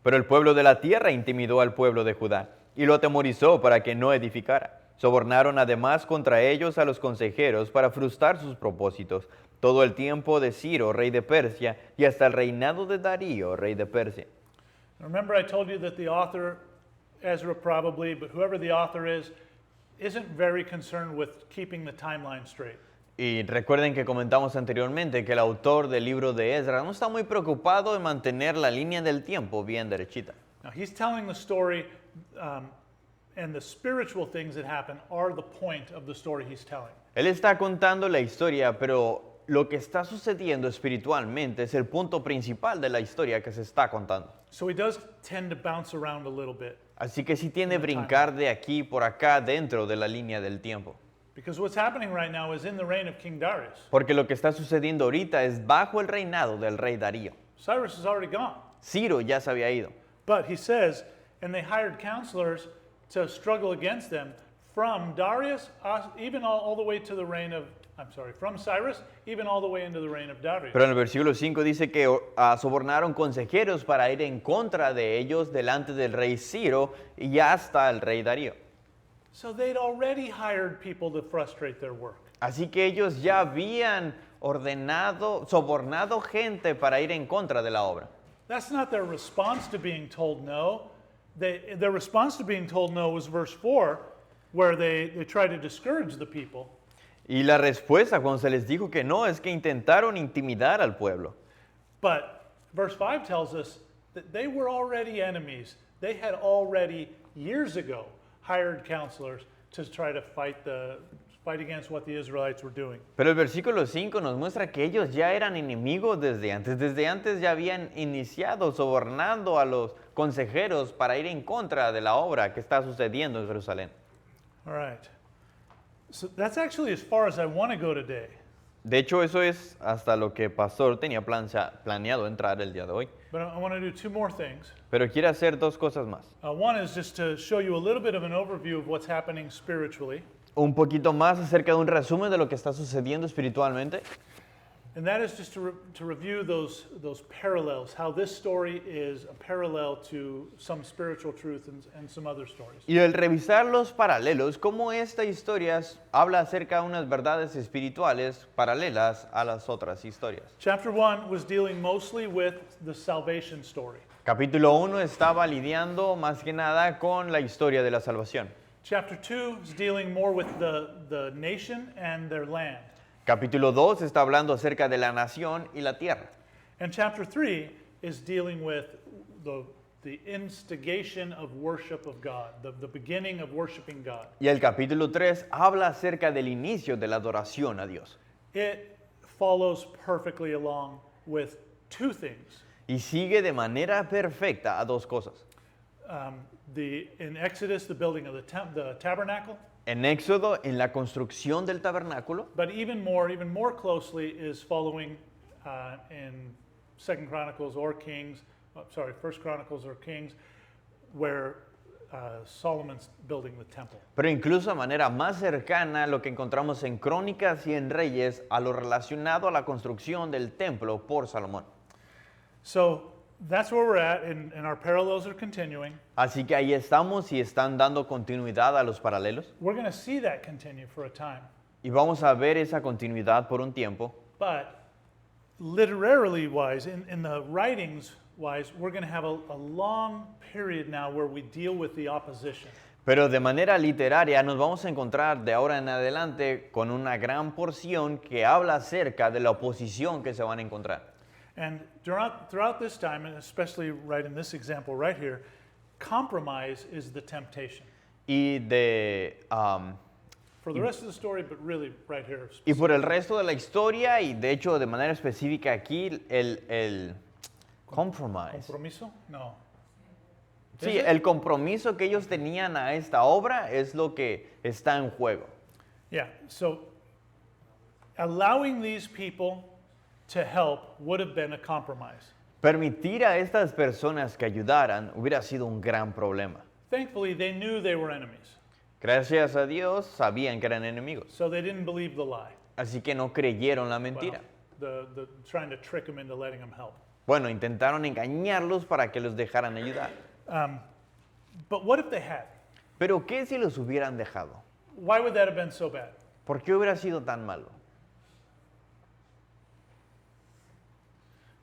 Pero el pueblo de la tierra intimidó al pueblo de Judá y lo atemorizó para que no edificara. Sobornaron además contra ellos a los consejeros para frustrar sus propósitos, todo el tiempo de Ciro, rey de Persia, y hasta el reinado de Darío, rey de Persia. Remember I told you that the author, Ezra probably, but whoever the author is, isn't very concerned with keeping the timeline straight. Y recuerden que comentamos anteriormente que el autor del libro de Ezra no está muy preocupado en mantener la línea del tiempo bien derechita. Now he's telling the story, and the spiritual things that happen are the point of the story he's telling. Él está contando la historia, pero lo que está sucediendo espiritualmente es el punto principal de la historia que se está contando. So he does tend to bounce around a little bit. Así que sí tiene que brincar de aquí por acá dentro de la línea del tiempo. Because what's happening right now is in the reign of King Darius. Porque lo que está sucediendo ahorita es bajo el reinado del rey Darío. Cyrus is already gone. Ciro ya se había ido. But he says, and they hired counselors to struggle against them from Darius, even all the way to the reign of, from Cyrus, even all the way into the reign of Darius. Pero en el versículo 5 dice que sobornaron consejeros para ir en contra de ellos delante del rey Ciro y hasta el rey Darío. So they'd already hired people to frustrate their work. Así que ellos ya habían sobornado gente para ir en contra de la obra. That's not their response to being told no. Their response to being told no was verse 4, where they try to discourage the people. Y la respuesta cuando se les dijo que no es que intentaron intimidar al pueblo. But verse 5 tells us that they were already enemies. They had already, years ago, hired counselors to try to fight against what the Israelites were doing. Pero el versículo 5 nos muestra que ellos ya eran enemigos desde antes. Desde antes ya habían iniciado sobornando a los consejeros para ir en contra de la obra que está sucediendo en Jerusalén. All right. So that's actually as far as I want to go today. De hecho, eso es hasta lo que Pastor tenía planeado entrar el día de hoy. But I want to do two more things. Pero quiere hacer dos cosas más. One is just to show you a little bit of an overview of what's happening spiritually. Un poquito más acerca de un resumen de lo que está sucediendo espiritualmente. And that is just to review those parallels, how this story is a parallel to some spiritual truth and some other stories. Y el revisar los paralelos, cómo esta historia habla acerca de unas verdades espirituales paralelas a las otras historias. Chapter 1 was dealing mostly with the salvation story. Capítulo 1 estaba lidiando más que nada con la historia de la salvación. Chapter 2 is dealing more with the nation and their land. Capítulo 2 está hablando acerca de la nación y la tierra. And chapter 3 is dealing with the instigation of worship of God, the beginning of worshiping God. Y el capítulo 3 habla acerca del inicio de la adoración a Dios. It follows perfectly along with two things. Y sigue de manera perfecta a dos cosas. In Exodus, the building of the tabernacle, En Éxodo, en la construcción del tabernáculo, but even more closely is following in Second Chronicles or Kings, First Chronicles or Kings, where Solomon's building the temple. pero incluso de manera más cercana lo que encontramos en Crónicas y en Reyes a lo relacionado a la construcción del templo por Salomón. So that's where we're at, and our parallels are continuing. Así que ahí estamos y están dando continuidad a los paralelos. We're going to see that continue for a time. Y vamos a ver esa continuidad por un tiempo. But literarily wise, in the writings wise, we're going to have a long period now where we deal with the opposition. Pero de manera literaria nos vamos a encontrar de ahora en adelante con una gran porción que habla acerca de la oposición que se van a encontrar. And throughout this time, and especially right in this example right here, compromise is the temptation. Y, For the rest of the story, but really right here. y por el resto de la historia, y de hecho de manera específica aquí, el compromise. ¿Compromiso? No. Sí, el compromiso que ellos tenían a esta obra es lo que está en juego. Yeah, so allowing these people to help would have been a compromise. Permitir a estas personas que ayudaran hubiera sido un gran problema. Thankfully, they knew they were enemies, Gracias a Dios sabían que eran enemigos, so they didn't believe the lie. así que no creyeron la Well, mentira. the trying to trick them into letting them help. Bueno, intentaron engañarlos para que los dejaran ayudar. But what if they had? Pero ¿qué si los hubieran dejado? Why would that have been so bad? ¿Por qué hubiera sido tan malo?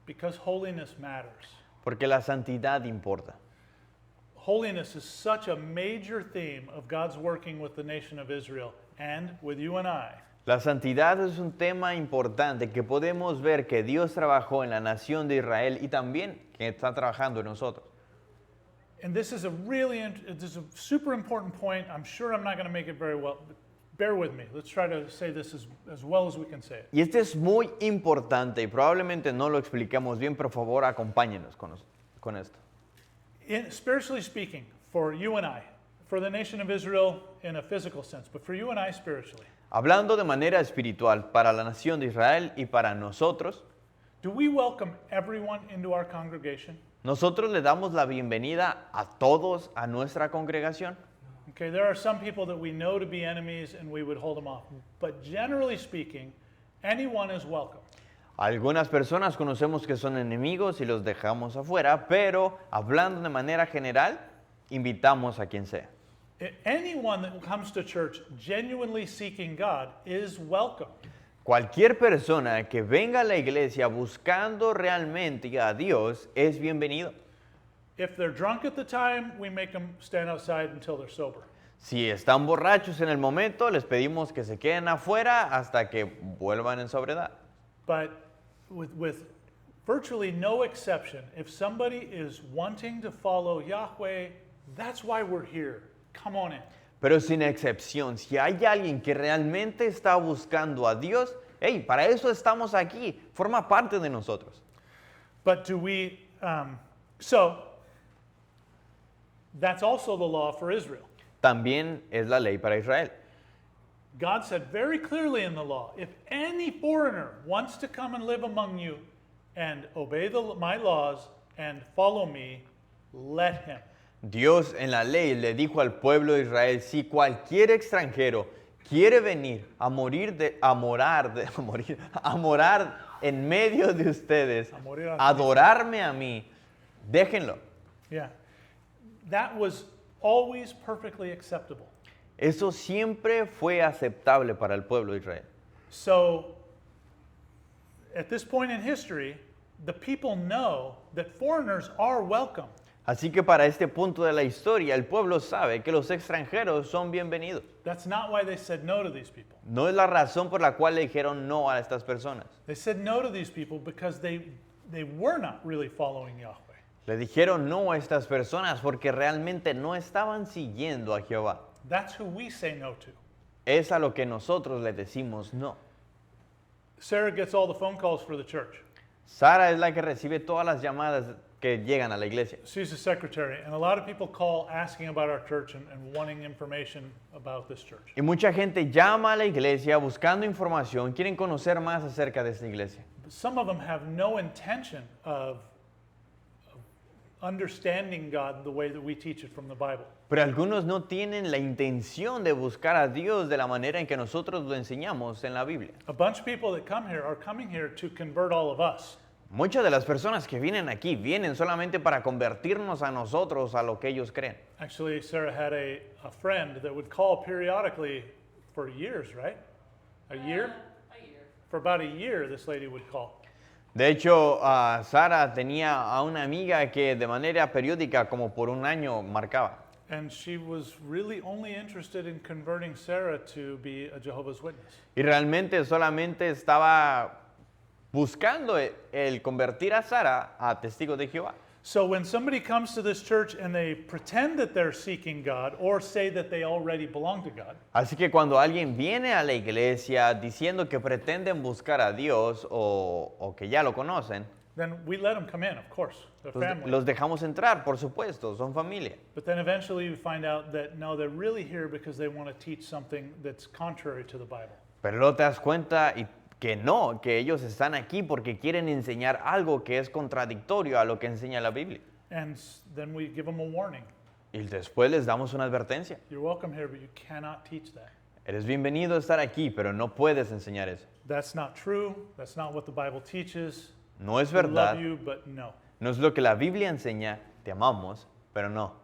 Because holiness matters. Porque la santidad importa. Holiness is such a major theme of God's working with the nation of Israel and with you and I. La santidad es un tema importante que podemos ver que Dios trabajó en la nación de Israel y también que está trabajando en nosotros. And this is this is a super important point. I'm sure I'm not going to make it very well, but bear with me. Let's try to say this as well as we can say it. Y este es muy importante y probablemente no lo explicamos bien, pero por favor acompáñenos con esto. Spiritually speaking, for you and I, for the nation of Israel in a physical sense, but for you and I spiritually, Hablando de manera espiritual para la nación de Israel y para nosotros, do we welcome everyone into our congregation? nosotros le damos la bienvenida a todos a nuestra congregación. Okay, there are some people that we know to be enemies and we would hold them off. But generally speaking, anyone is welcome. Algunas personas conocemos que son enemigos y los dejamos afuera, pero hablando de manera general, invitamos a quien sea. Anyone that comes to church genuinely seeking God is welcome. Cualquier persona que venga a la iglesia buscando realmente a Dios es bienvenido. If they're drunk at the time, we make them stand outside until they're sober. Si están borrachos en el momento, les pedimos que se queden afuera hasta que vuelvan en sobriedad. But with virtually no exception, if somebody is wanting to follow Yahweh, that's why we're here. Come on in. Pero sin excepción, si hay alguien que realmente está buscando a Dios, hey, para eso estamos aquí, forma parte de nosotros. But do we, so that's also the law for Israel. También es la ley para Israel. God said very clearly in the law, if any foreigner wants to come and live among you and obey my laws and follow me, let him. Dios en la ley le dijo al pueblo de Israel, si cualquier extranjero quiere venir a morar en medio de ustedes, A morir a- adorarme a mí, déjenlo. Yeah. That was always perfectly acceptable. Eso siempre fue aceptable para el pueblo de Israel. So, at this point in history, the people know that foreigners are welcome. Así que para este punto de la historia, el pueblo sabe que los extranjeros son bienvenidos. That's not why they said no to these people. No es la razón por la cual le dijeron no a estas personas. They said no to these people because they were not really following Yahweh. Le dijeron no a estas personas porque realmente no estaban siguiendo a Jehová. That's who we say no to. Es a lo que nosotros le decimos no. Sarah gets all the phone calls for the church. Sara es la que recibe todas las llamadas que llegan a la iglesia. She's a secretary, and a lot of people call asking about our church and wanting information about this church. Y mucha gente llama a la iglesia buscando información, quieren conocer más acerca de esta iglesia. But some of them have no intention of understanding God the way that we teach it from the Bible. Pero algunos no tienen la intención de buscar a Dios de la manera en que nosotros lo enseñamos en la Biblia. A bunch of people that come here are coming here to convert all of us. Muchas de las personas que vienen aquí vienen solamente para convertirnos a nosotros a lo que ellos creen. Actually, Sarah had a friend that would call periodically for years, right? A year? A year. For about a year, this lady would call. De hecho, Sara tenía a una amiga que de manera periódica, como por un año, marcaba. And she was really only interested in converting Sarah to be a Jehovah's Witness. Y realmente solamente estaba buscando el convertir a Sara a testigo de Jehová. So when somebody comes to this church and they pretend that they're seeking God or say that they already belong to God, Así que cuando alguien viene a la iglesia diciendo que pretenden buscar a Dios o que ya lo conocen, then we let them come in, of course, they're family. los dejamos entrar, por supuesto, son familia. But then eventually we find out that no, they're really here because they want to teach something that's contrary to the Bible. Pero luego te das cuenta que no, que ellos están aquí porque quieren enseñar algo que es contradictorio a lo que enseña la Biblia. And then we give them a warning. Y después les damos una advertencia. You're welcome here, but you cannot teach that. Eres bienvenido a estar aquí, pero no puedes enseñar eso. That's not true. That's not what the Bible teaches. No es We verdad, love you, but no. no es lo que la Biblia enseña, te amamos, pero no.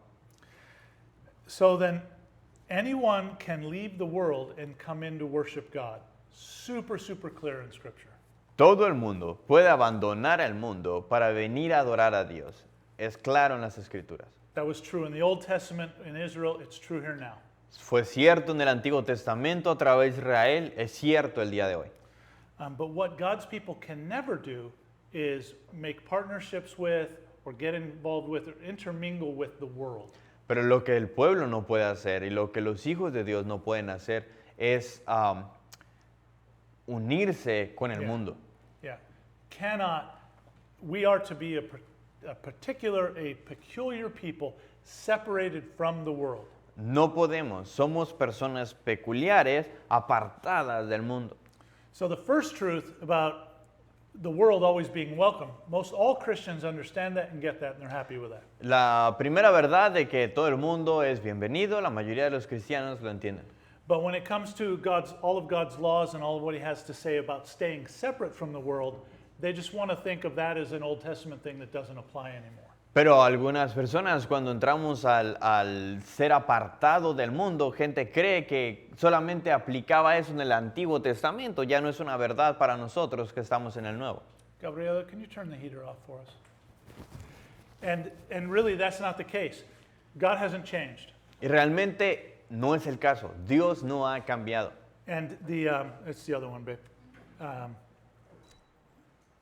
So then, anyone can leave the world and come in to worship God. Super, super clear in Scripture. Todo el mundo puede abandonar el mundo para venir a adorar a Dios. Es claro en las Escrituras. That was true in the Old Testament in Israel. It's true here now. Fue cierto en el Antiguo Testamento a través de Israel, es cierto el día de hoy. But what God's people can never do is make partnerships with or get involved with or intermingle with the world. Pero lo que el pueblo no puede hacer y lo que los hijos de Dios no pueden hacer es unirse con el Yeah. mundo. Yeah. We are to be a peculiar people separated from the world. No podemos, somos personas peculiares, apartadas del mundo. So the first truth about the world always being welcome, all Christians understand that and get that and they're happy with that. La primera verdad de que todo el mundo es bienvenido, la mayoría de los cristianos lo entienden. But when it comes to all of God's laws and all of what he has to say about staying separate from the world, they just want to think of that as an Old Testament thing that doesn't apply anymore. Pero algunas personas cuando entramos al ser apartado del mundo, gente cree que solamente aplicaba eso en el Antiguo Testamento, ya no es una verdad para nosotros que estamos en el Nuevo. Gabriela, can you turn the heater off for us? And really that's not the case. God hasn't changed. Y realmente no es el caso, Dios no ha cambiado. And it's the other one, babe.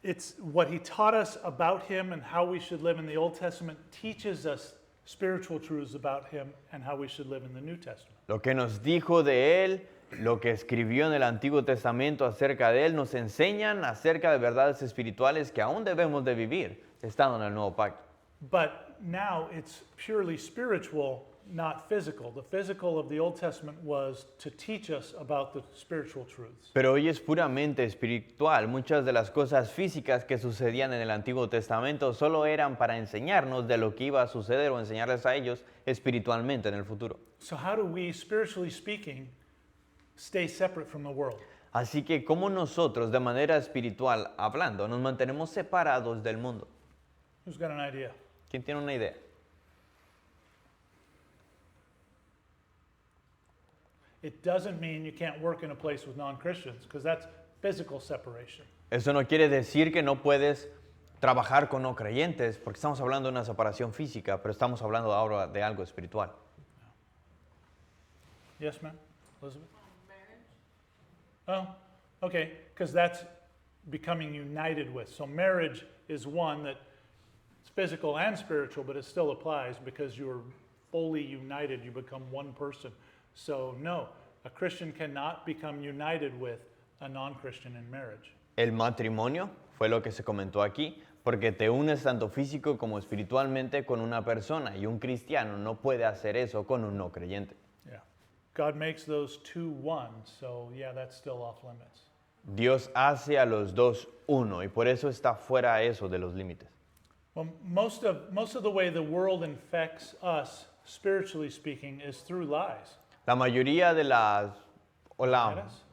It's what he taught us about him and how we should live in the Old Testament teaches us spiritual truths about him and how we should live in the New Testament. Lo que nos dijo de Él, lo que escribió en el Antiguo Testamento acerca de Él, nos enseñan acerca de verdades espirituales que aún debemos de vivir estando en el Nuevo Pacto. But now it's purely spiritual, not physical. The physical of the Old Testament was to teach us about the spiritual truths. Pero hoy es puramente espiritual. Muchas de las cosas físicas que sucedían en el Antiguo Testamento solo eran para enseñarnos de lo que iba a suceder o enseñarles a ellos espiritualmente en el futuro. So how do we, spiritually speaking, stay separate from the world? Así que como nosotros, de manera espiritual hablando, nos mantenemos separados del mundo. Who's got an idea? ¿Quién tiene una idea? It doesn't mean you can't work in a place with non-Christians, because that's physical separation. Eso no quiere decir que no puedes trabajar con no creyentes, porque estamos hablando de una separación física, pero estamos hablando ahora de algo espiritual. Yes, ma'am? Elizabeth? Oh, okay, because that's becoming united with. So marriage is one that's physical and spiritual, but it still applies because you're fully united. You become one person. So no, a Christian cannot become united with a non-Christian in marriage. El matrimonio fue lo que se comentó aquí, porque te unes tanto físico como espiritualmente con una persona y un cristiano no puede hacer eso con un no creyente. Yeah. God makes those two one, so yeah, that's still off limits. Dios hace a los dos uno y por eso está fuera eso de los límites. Well, most of the way the world infects us, spiritually speaking, is through lies. La mayoría de las... o la, Matters?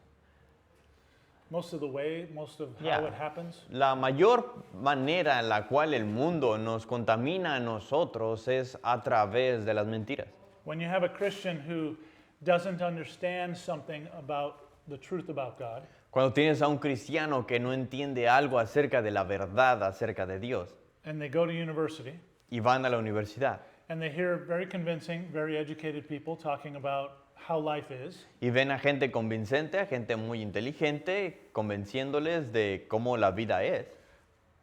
Most of how Yeah. it happens. la mayor manera en la cual el mundo nos contamina a nosotros es a través de las mentiras. When you have a Christian who doesn't understand something about the truth about God, Cuando tienes a un cristiano que no entiende algo acerca de la verdad acerca de Dios and they go to university, y van a la universidad and they hear very convincing, very educated people talking about how life is, y ven a gente convincente, a gente muy inteligente, convenciéndoles de cómo la vida es,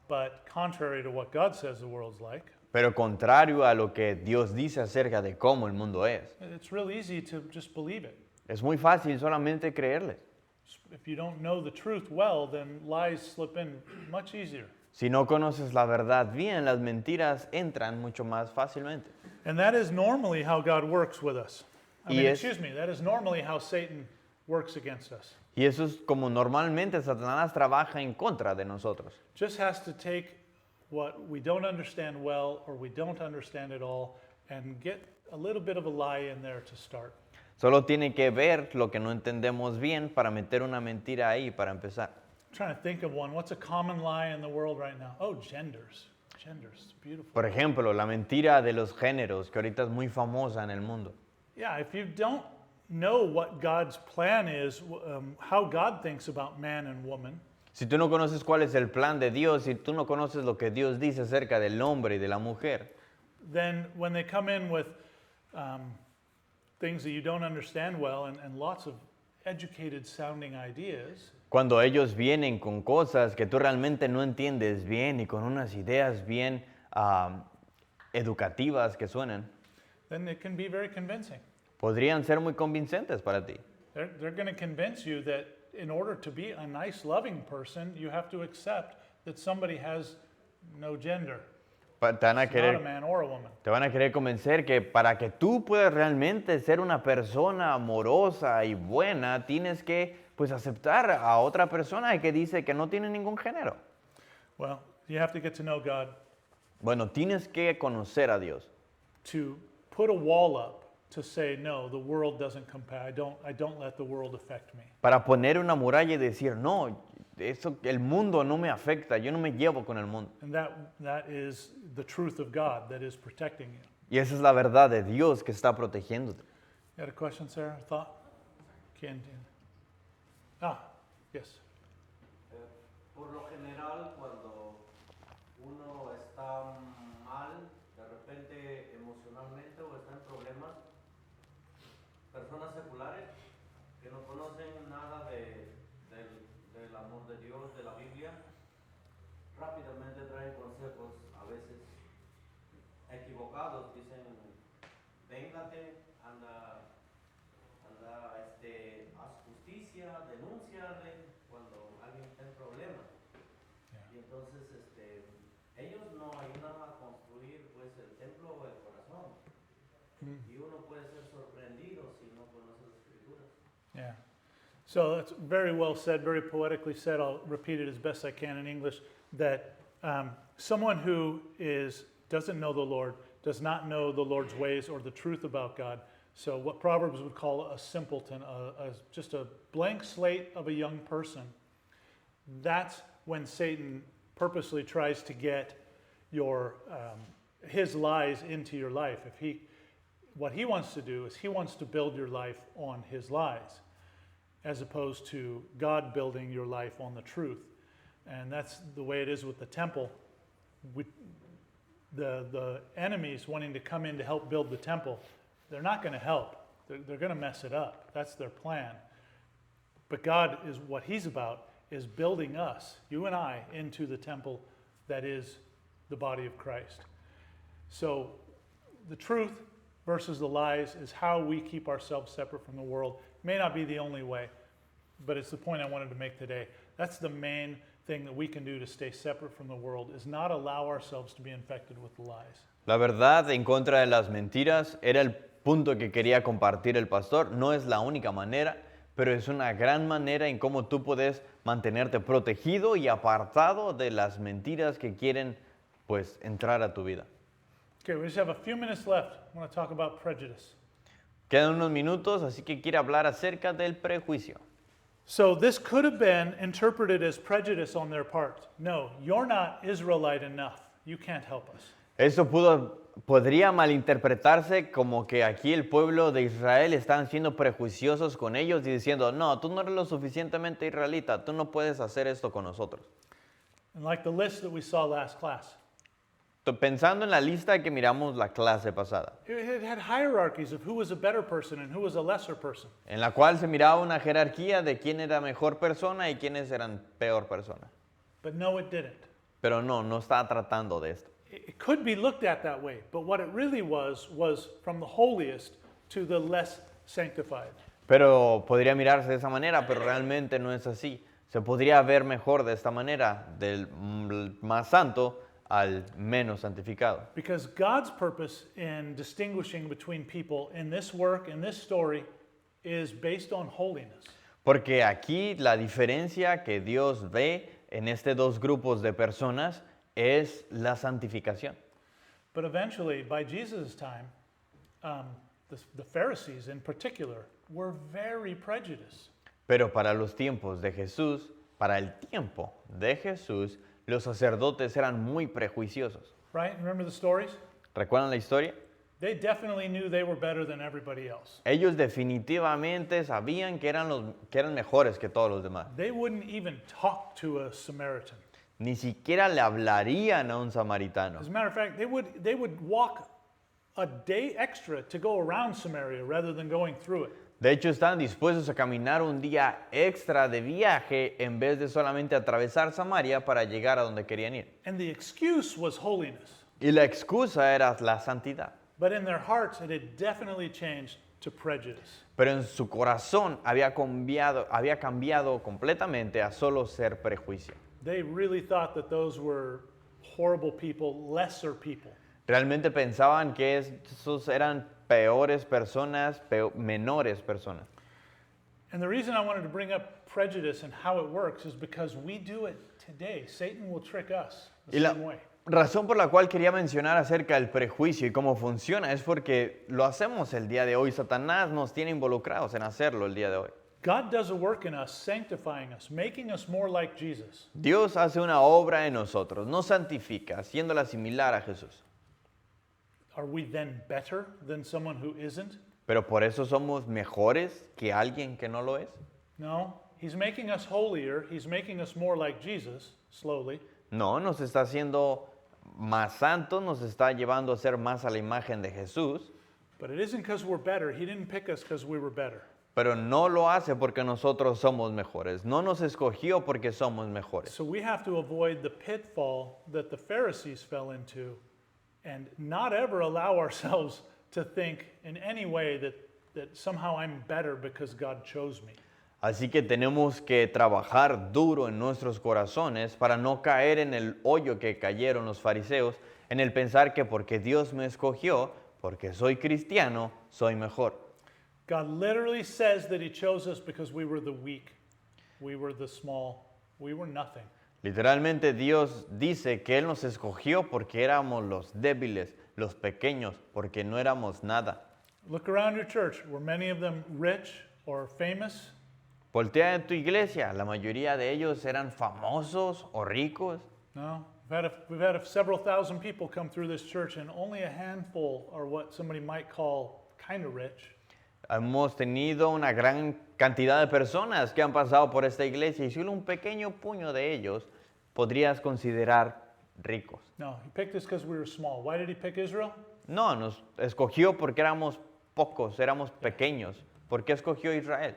but contrary to what God says the world's like, pero contrario a lo que Dios dice acerca de cómo el mundo es. it's real easy to just believe it. Es muy fácil solamente creerles. If you don't know the truth well, then lies slip in much easier. Si no conoces la verdad bien, las mentiras entran mucho más fácilmente. And that is normally how God works with us. Yes. That is normally how Satan works against us. Y eso es como normalmente Satanás trabaja en contra de nosotros. Just has to take what we don't understand well or we don't understand at all and get a little bit of a lie in there to start. Solo tiene que ver lo que no entendemos bien para meter una mentira ahí para empezar. I'm trying to think of one. What's a common lie in the world right now? Oh, genders. Genders. Beautiful. Por ejemplo, la mentira de los géneros, que ahorita es muy famosa en el mundo. Yeah, if you don't know what God's plan is, how God thinks about man and woman, Si tú no conoces cuál es el plan de Dios, si tú no conoces lo que Dios dice acerca del hombre y de la mujer, then when they come in with things that you don't understand well and lots of educated sounding ideas, cuando ellos vienen con cosas que tú realmente no entiendes bien y con unas ideas bien educativas que suenan, then it can be very convincing. podrían ser muy convincentes para ti. They're going to convince you that in order to be a nice, loving person, you have to accept that somebody has no gender. Te van a It's not a querer, man or a woman. te van a querer convencer que para que tú puedas realmente ser una persona amorosa y buena, tienes que pues aceptar a otra persona que dice que no tiene ningún género. Well, you have to get to know God Bueno, tienes que conocer a Dios. to put a wall up to say, no, the world doesn't compare. I don't let the world affect me. Para poner una muralla y decir, no, eso, el mundo no me afecta, yo no me llevo con el mundo. And that is the truth of God that is protecting you. Y esa es la verdad de Dios que está protegiéndote. You had a question, Sarah? A thought? Ken? Yes. Por lo general, cuando uno está mal, de repente emocionalmente o está en problemas, personas seculares que no conocen nada del amor de Dios, de la Biblia, rápidamente traen consejos a veces equivocados. Dicen, véngate, haz justicia, denúnciale cuando alguien está en problemas. Y entonces ellos no ayudan a construir pues el templo o el corazón. Y uno puede ser sorprendido si no conoce las escrituras. Yeah. So that's very well said, very poetically said. I'll repeat it as best I can in English, that someone who doesn't know the Lord, does not know the Lord's ways or the truth about God. So what Proverbs would call a simpleton, just a blank slate of a young person. That's when Satan purposely tries to get his lies into your life. What he wants to do is he wants to build your life on his lies, as opposed to God building your life on the truth. And that's the way it is with the temple. The enemies wanting to come in to help build the temple, they're not going to help. They're going to mess it up. That's their plan. But God is what he's about is building us, you and I, into the temple that is the body of Christ. So the truth versus the lies is how we keep ourselves separate from the world. It may not be the only way, but it's the point I wanted to make today. That's the main thing that we can do to stay separate from the world, is not allow ourselves to be infected with the lies. La verdad en contra de las mentiras era el punto que quería compartir el pastor. No es la única manera, pero es una gran manera en cómo tú puedes mantenerte protegido y apartado de las mentiras que quieren pues entrar a tu vida. Okay, we just have a few minutes left. I want to talk about prejudice. Quedan unos minutos, así que quiero hablar acerca del prejuicio. So this could have been interpreted as prejudice on their part. No, you're not Israelite enough. You can't help us. Eso podría malinterpretarse como que aquí el pueblo de Israel están siendo prejuiciosos con ellos y diciendo, no, tú no eres lo suficientemente israelita, tú no puedes hacer esto con nosotros. And like the list that we saw last class, Pensando en la lista que miramos la clase pasada, it had hierarchies of who was a better person and who was a lesser person. en la cual se miraba una jerarquía de quién era mejor persona y quiénes eran peor persona. But no, it didn't. Pero no está tratando de esto. It could be looked at that way, but what it really was from the holiest to the less sanctified. Pero podría mirarse de esa manera, pero realmente no es así. Se podría ver mejor de esta manera, del más santo al menos santificado. Because God's purpose in distinguishing between people in this work, in this story, is based on holiness. Porque aquí la diferencia que Dios ve en estos dos grupos de personas es la santificación. But eventually, by Jesus' time, the Pharisees in particular were very prejudiced. Pero para los tiempos de Jesús, para el tiempo de Jesús, los sacerdotes eran muy prejuiciosos. Right? Remember the stories? ¿Recuerdan la historia? They definitely knew they were better than everybody else. Ellos definitivamente sabían que eran mejores que todos los demás. They wouldn't even talk to a Samaritan. Ni siquiera le hablarían a un samaritano. As a matter of fact, they would walk a day extra to go around Samaria rather than going through it. De hecho, estaban dispuestos a caminar un día extra de viaje en vez de solamente atravesar Samaria para llegar a donde querían ir. And the excuse was holiness. Y la excusa era la santidad. But in their hearts, it had definitely changed to prejudice. Pero en su corazón había cambiado completamente a solo ser prejuicio. They really thought that those were horrible people, lesser people. Realmente pensaban que esos eran peores personas, menores personas. And the reason I wanted to bring up prejudice and how it works is because we do it today. Satan will trick us the Y la same way. razón por la cual quería mencionar acerca del prejuicio y cómo funciona es porque lo hacemos el día de hoy. Satanás nos tiene involucrados en hacerlo el día de hoy. God does a work in us, sanctifying us, making us more like Jesus. Dios hace una obra en nosotros, nos santifica, haciéndola similar a Jesús. Are we then better than someone who isn't? Pero por eso somos mejores que alguien que no lo es. No. He's making us holier. He's making us more like Jesus, slowly. No, nos está haciendo más santos, nos está llevando a ser más a la imagen de Jesús, But it isn't because we're better. He didn't pick us because we were better. pero no lo hace porque nosotros somos mejores. No nos escogió porque somos mejores. So we have to avoid the pitfall that the Pharisees fell into and not ever allow ourselves to think in any way that somehow I'm better because God chose me. Así que tenemos que trabajar duro en nuestros corazones para no caer en el hoyo que cayeron los fariseos, en el pensar que porque Dios me escogió, porque soy cristiano, soy mejor. God literally says that He chose us because we were the weak, we were the small, we were nothing. Literalmente Dios dice que Él nos escogió porque éramos los débiles, los pequeños, porque no éramos nada. Look around your church. Were many of them rich or famous? Voltea en tu iglesia, la mayoría de ellos eran famosos o ricos. No. We've had several thousand people come through this church, and only a handful are what somebody might call kind of rich. Hemos tenido una gran cantidad de personas que han pasado por esta iglesia y solo un pequeño puño de ellos podrías considerar ricos. No, He picked us because we were small. Why did He pick Israel? No, nos escogió porque éramos pocos, éramos pequeños. ¿Por qué escogió Israel?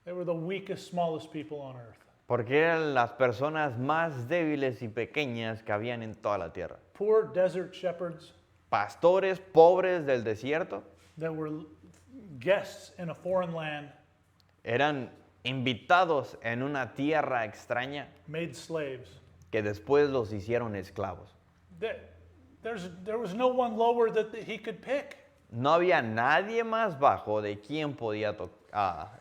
They were the weakest, smallest people on earth. Porque eran las personas más débiles y pequeñas que habían en toda la tierra. Poor desert shepherds Pastores pobres del desierto that were guests in a foreign land, eran invitados en una tierra extraña made slaves. que después los hicieron esclavos. There was no one lower that he could pick. No había nadie más bajo de quien podía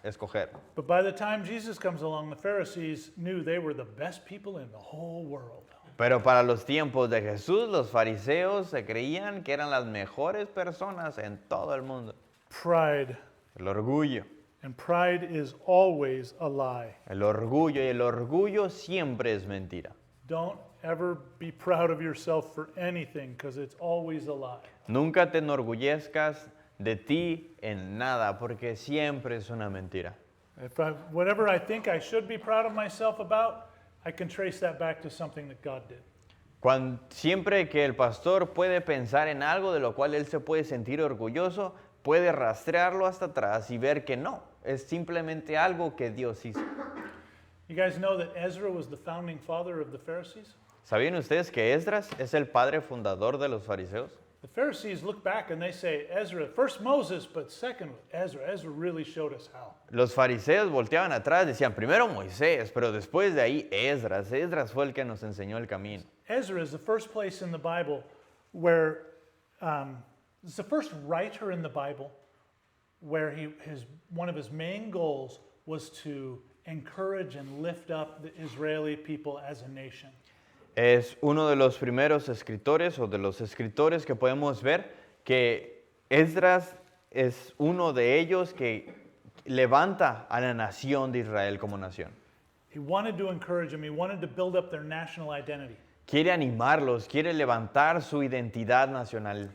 escoger. But by the time Jesus comes along, the Pharisees knew they were the best people in the whole world. Pero para los tiempos de Jesús, los fariseos se creían que eran las mejores personas en todo el mundo. Pride. El orgullo. And pride is always a lie. El orgullo y el orgullo siempre es mentira. Don't ever be proud of yourself for anything because it's always a lie. Nunca te enorgullezcas de ti en nada porque siempre es una mentira. Whatever I think I should be proud of myself about, I can trace that back to something that God did. Siempre que el pastor puede pensar en algo de lo cual él se puede sentir orgulloso, puede rastrearlo hasta atrás y ver que no, es simplemente algo que Dios hizo. You guys know that Ezra was the founding father of the Pharisees? ¿Sabían ustedes que Esdras es el padre fundador de los fariseos? The Pharisees look back and they say, Ezra, first Moses, but second Ezra. Ezra really showed us how. Los fariseos volteaban atrás, decían primero Moisés, pero después de ahí Esdras. Esdras fue el que nos enseñó el camino. Ezra is the first place in the Bible where, it's the first writer in the Bible where one of his main goals was to encourage and lift up the Israeli people as a nation. Es uno de los primeros escritores o de los escritores que podemos ver que Esdras es uno de ellos que levanta a la nación de Israel como nación. He wanted to encourage them. He wanted to build up their national identity. Quiere animarlos, quiere levantar su identidad nacional.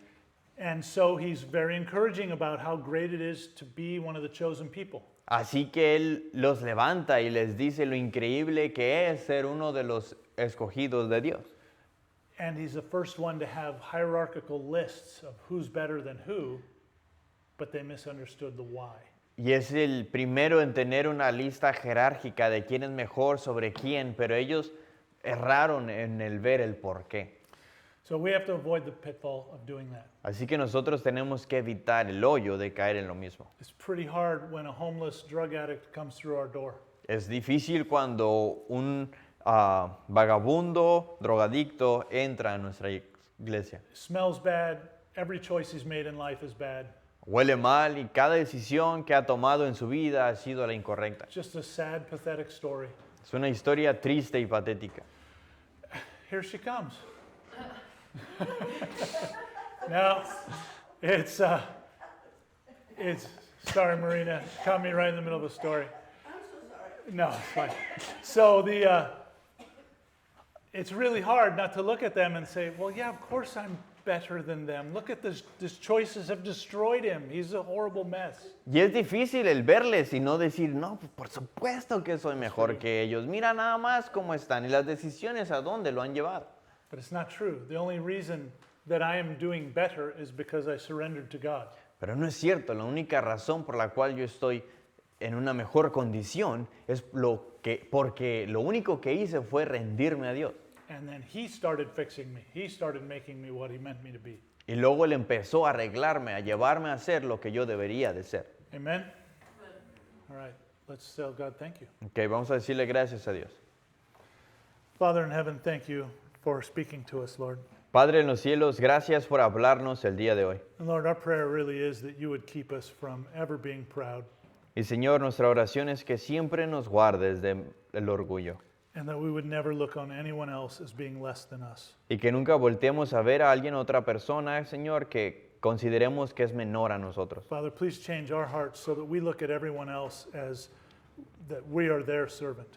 And so he's very encouraging about how great it is to be one of the chosen people. Así que él los levanta y les dice lo increíble que es ser uno de los escogidos de Dios. And he's the first one to have hierarchical lists of who's better than who, but they misunderstood the why. Y es el primero en tener una lista jerárquica de quién es mejor sobre quién, pero ellos erraron en el ver el por qué. So we have to avoid the pitfall of doing that. Así que nosotros tenemos que evitar el hoyo de caer en lo mismo. It's pretty hard when a homeless drug addict comes through our door. Es difícil cuando un vagabundo, drogadicto entra a nuestra iglesia. It smells bad. Every choice he's made in life is bad. Huele mal y cada decisión que ha tomado en su vida ha sido la incorrecta. Just a sad, pathetic story. Es una historia triste y patética. Here she comes. Now, it's sorry, Marina, caught me right in the middle of a story. I'm so sorry. No, it's fine. So it's really hard not to look at them and say, well, yeah, of course I'm better than them. Look at this choices have destroyed him. He's a horrible mess. Y es difícil el verles y no decir, no, pues por supuesto que soy mejor que ellos. Mira nada más cómo están y las decisiones a dónde lo han llevado. But it's not true. The only reason that I am doing better is because I surrendered to God. Pero no es cierto, la única razón por la cual yo estoy en una mejor condición es porque lo único que hice fue rendirme a Dios. And then he started fixing me. He started making me what he meant me to be. Y luego él empezó a arreglarme, a llevarme a ser lo que yo debería de ser. Amen? All right. Let's tell God thank you. Ok, vamos a decirle gracias a Dios. Father in heaven, thank you for speaking to us, Lord. Padre en los cielos, gracias por hablarnos el día de hoy. And Lord, our prayer really is that you would keep us from ever being proud Y Señor, nuestra oración es que siempre nos guardes del orgullo. and that we would never look on anyone else as being less than us. Y que nunca volteemos a ver a alguien, otra persona, Señor, que consideremos que es menor a nosotros. Father, please change our hearts so that we look at everyone else as that we are their servant.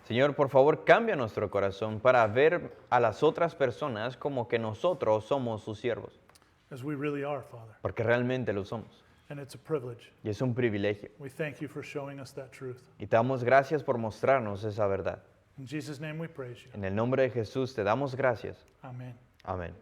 Señor, por favor, cambia nuestro corazón para ver a las otras personas como que nosotros somos sus siervos, As we really are, Father. porque realmente lo somos. And it's a privilege. Y es un privilegio. We thank you for showing us that truth. Y te damos gracias por mostrarnos esa verdad. In Jesus' name we praise you. En el nombre de Jesús te damos gracias. Amen. Amén.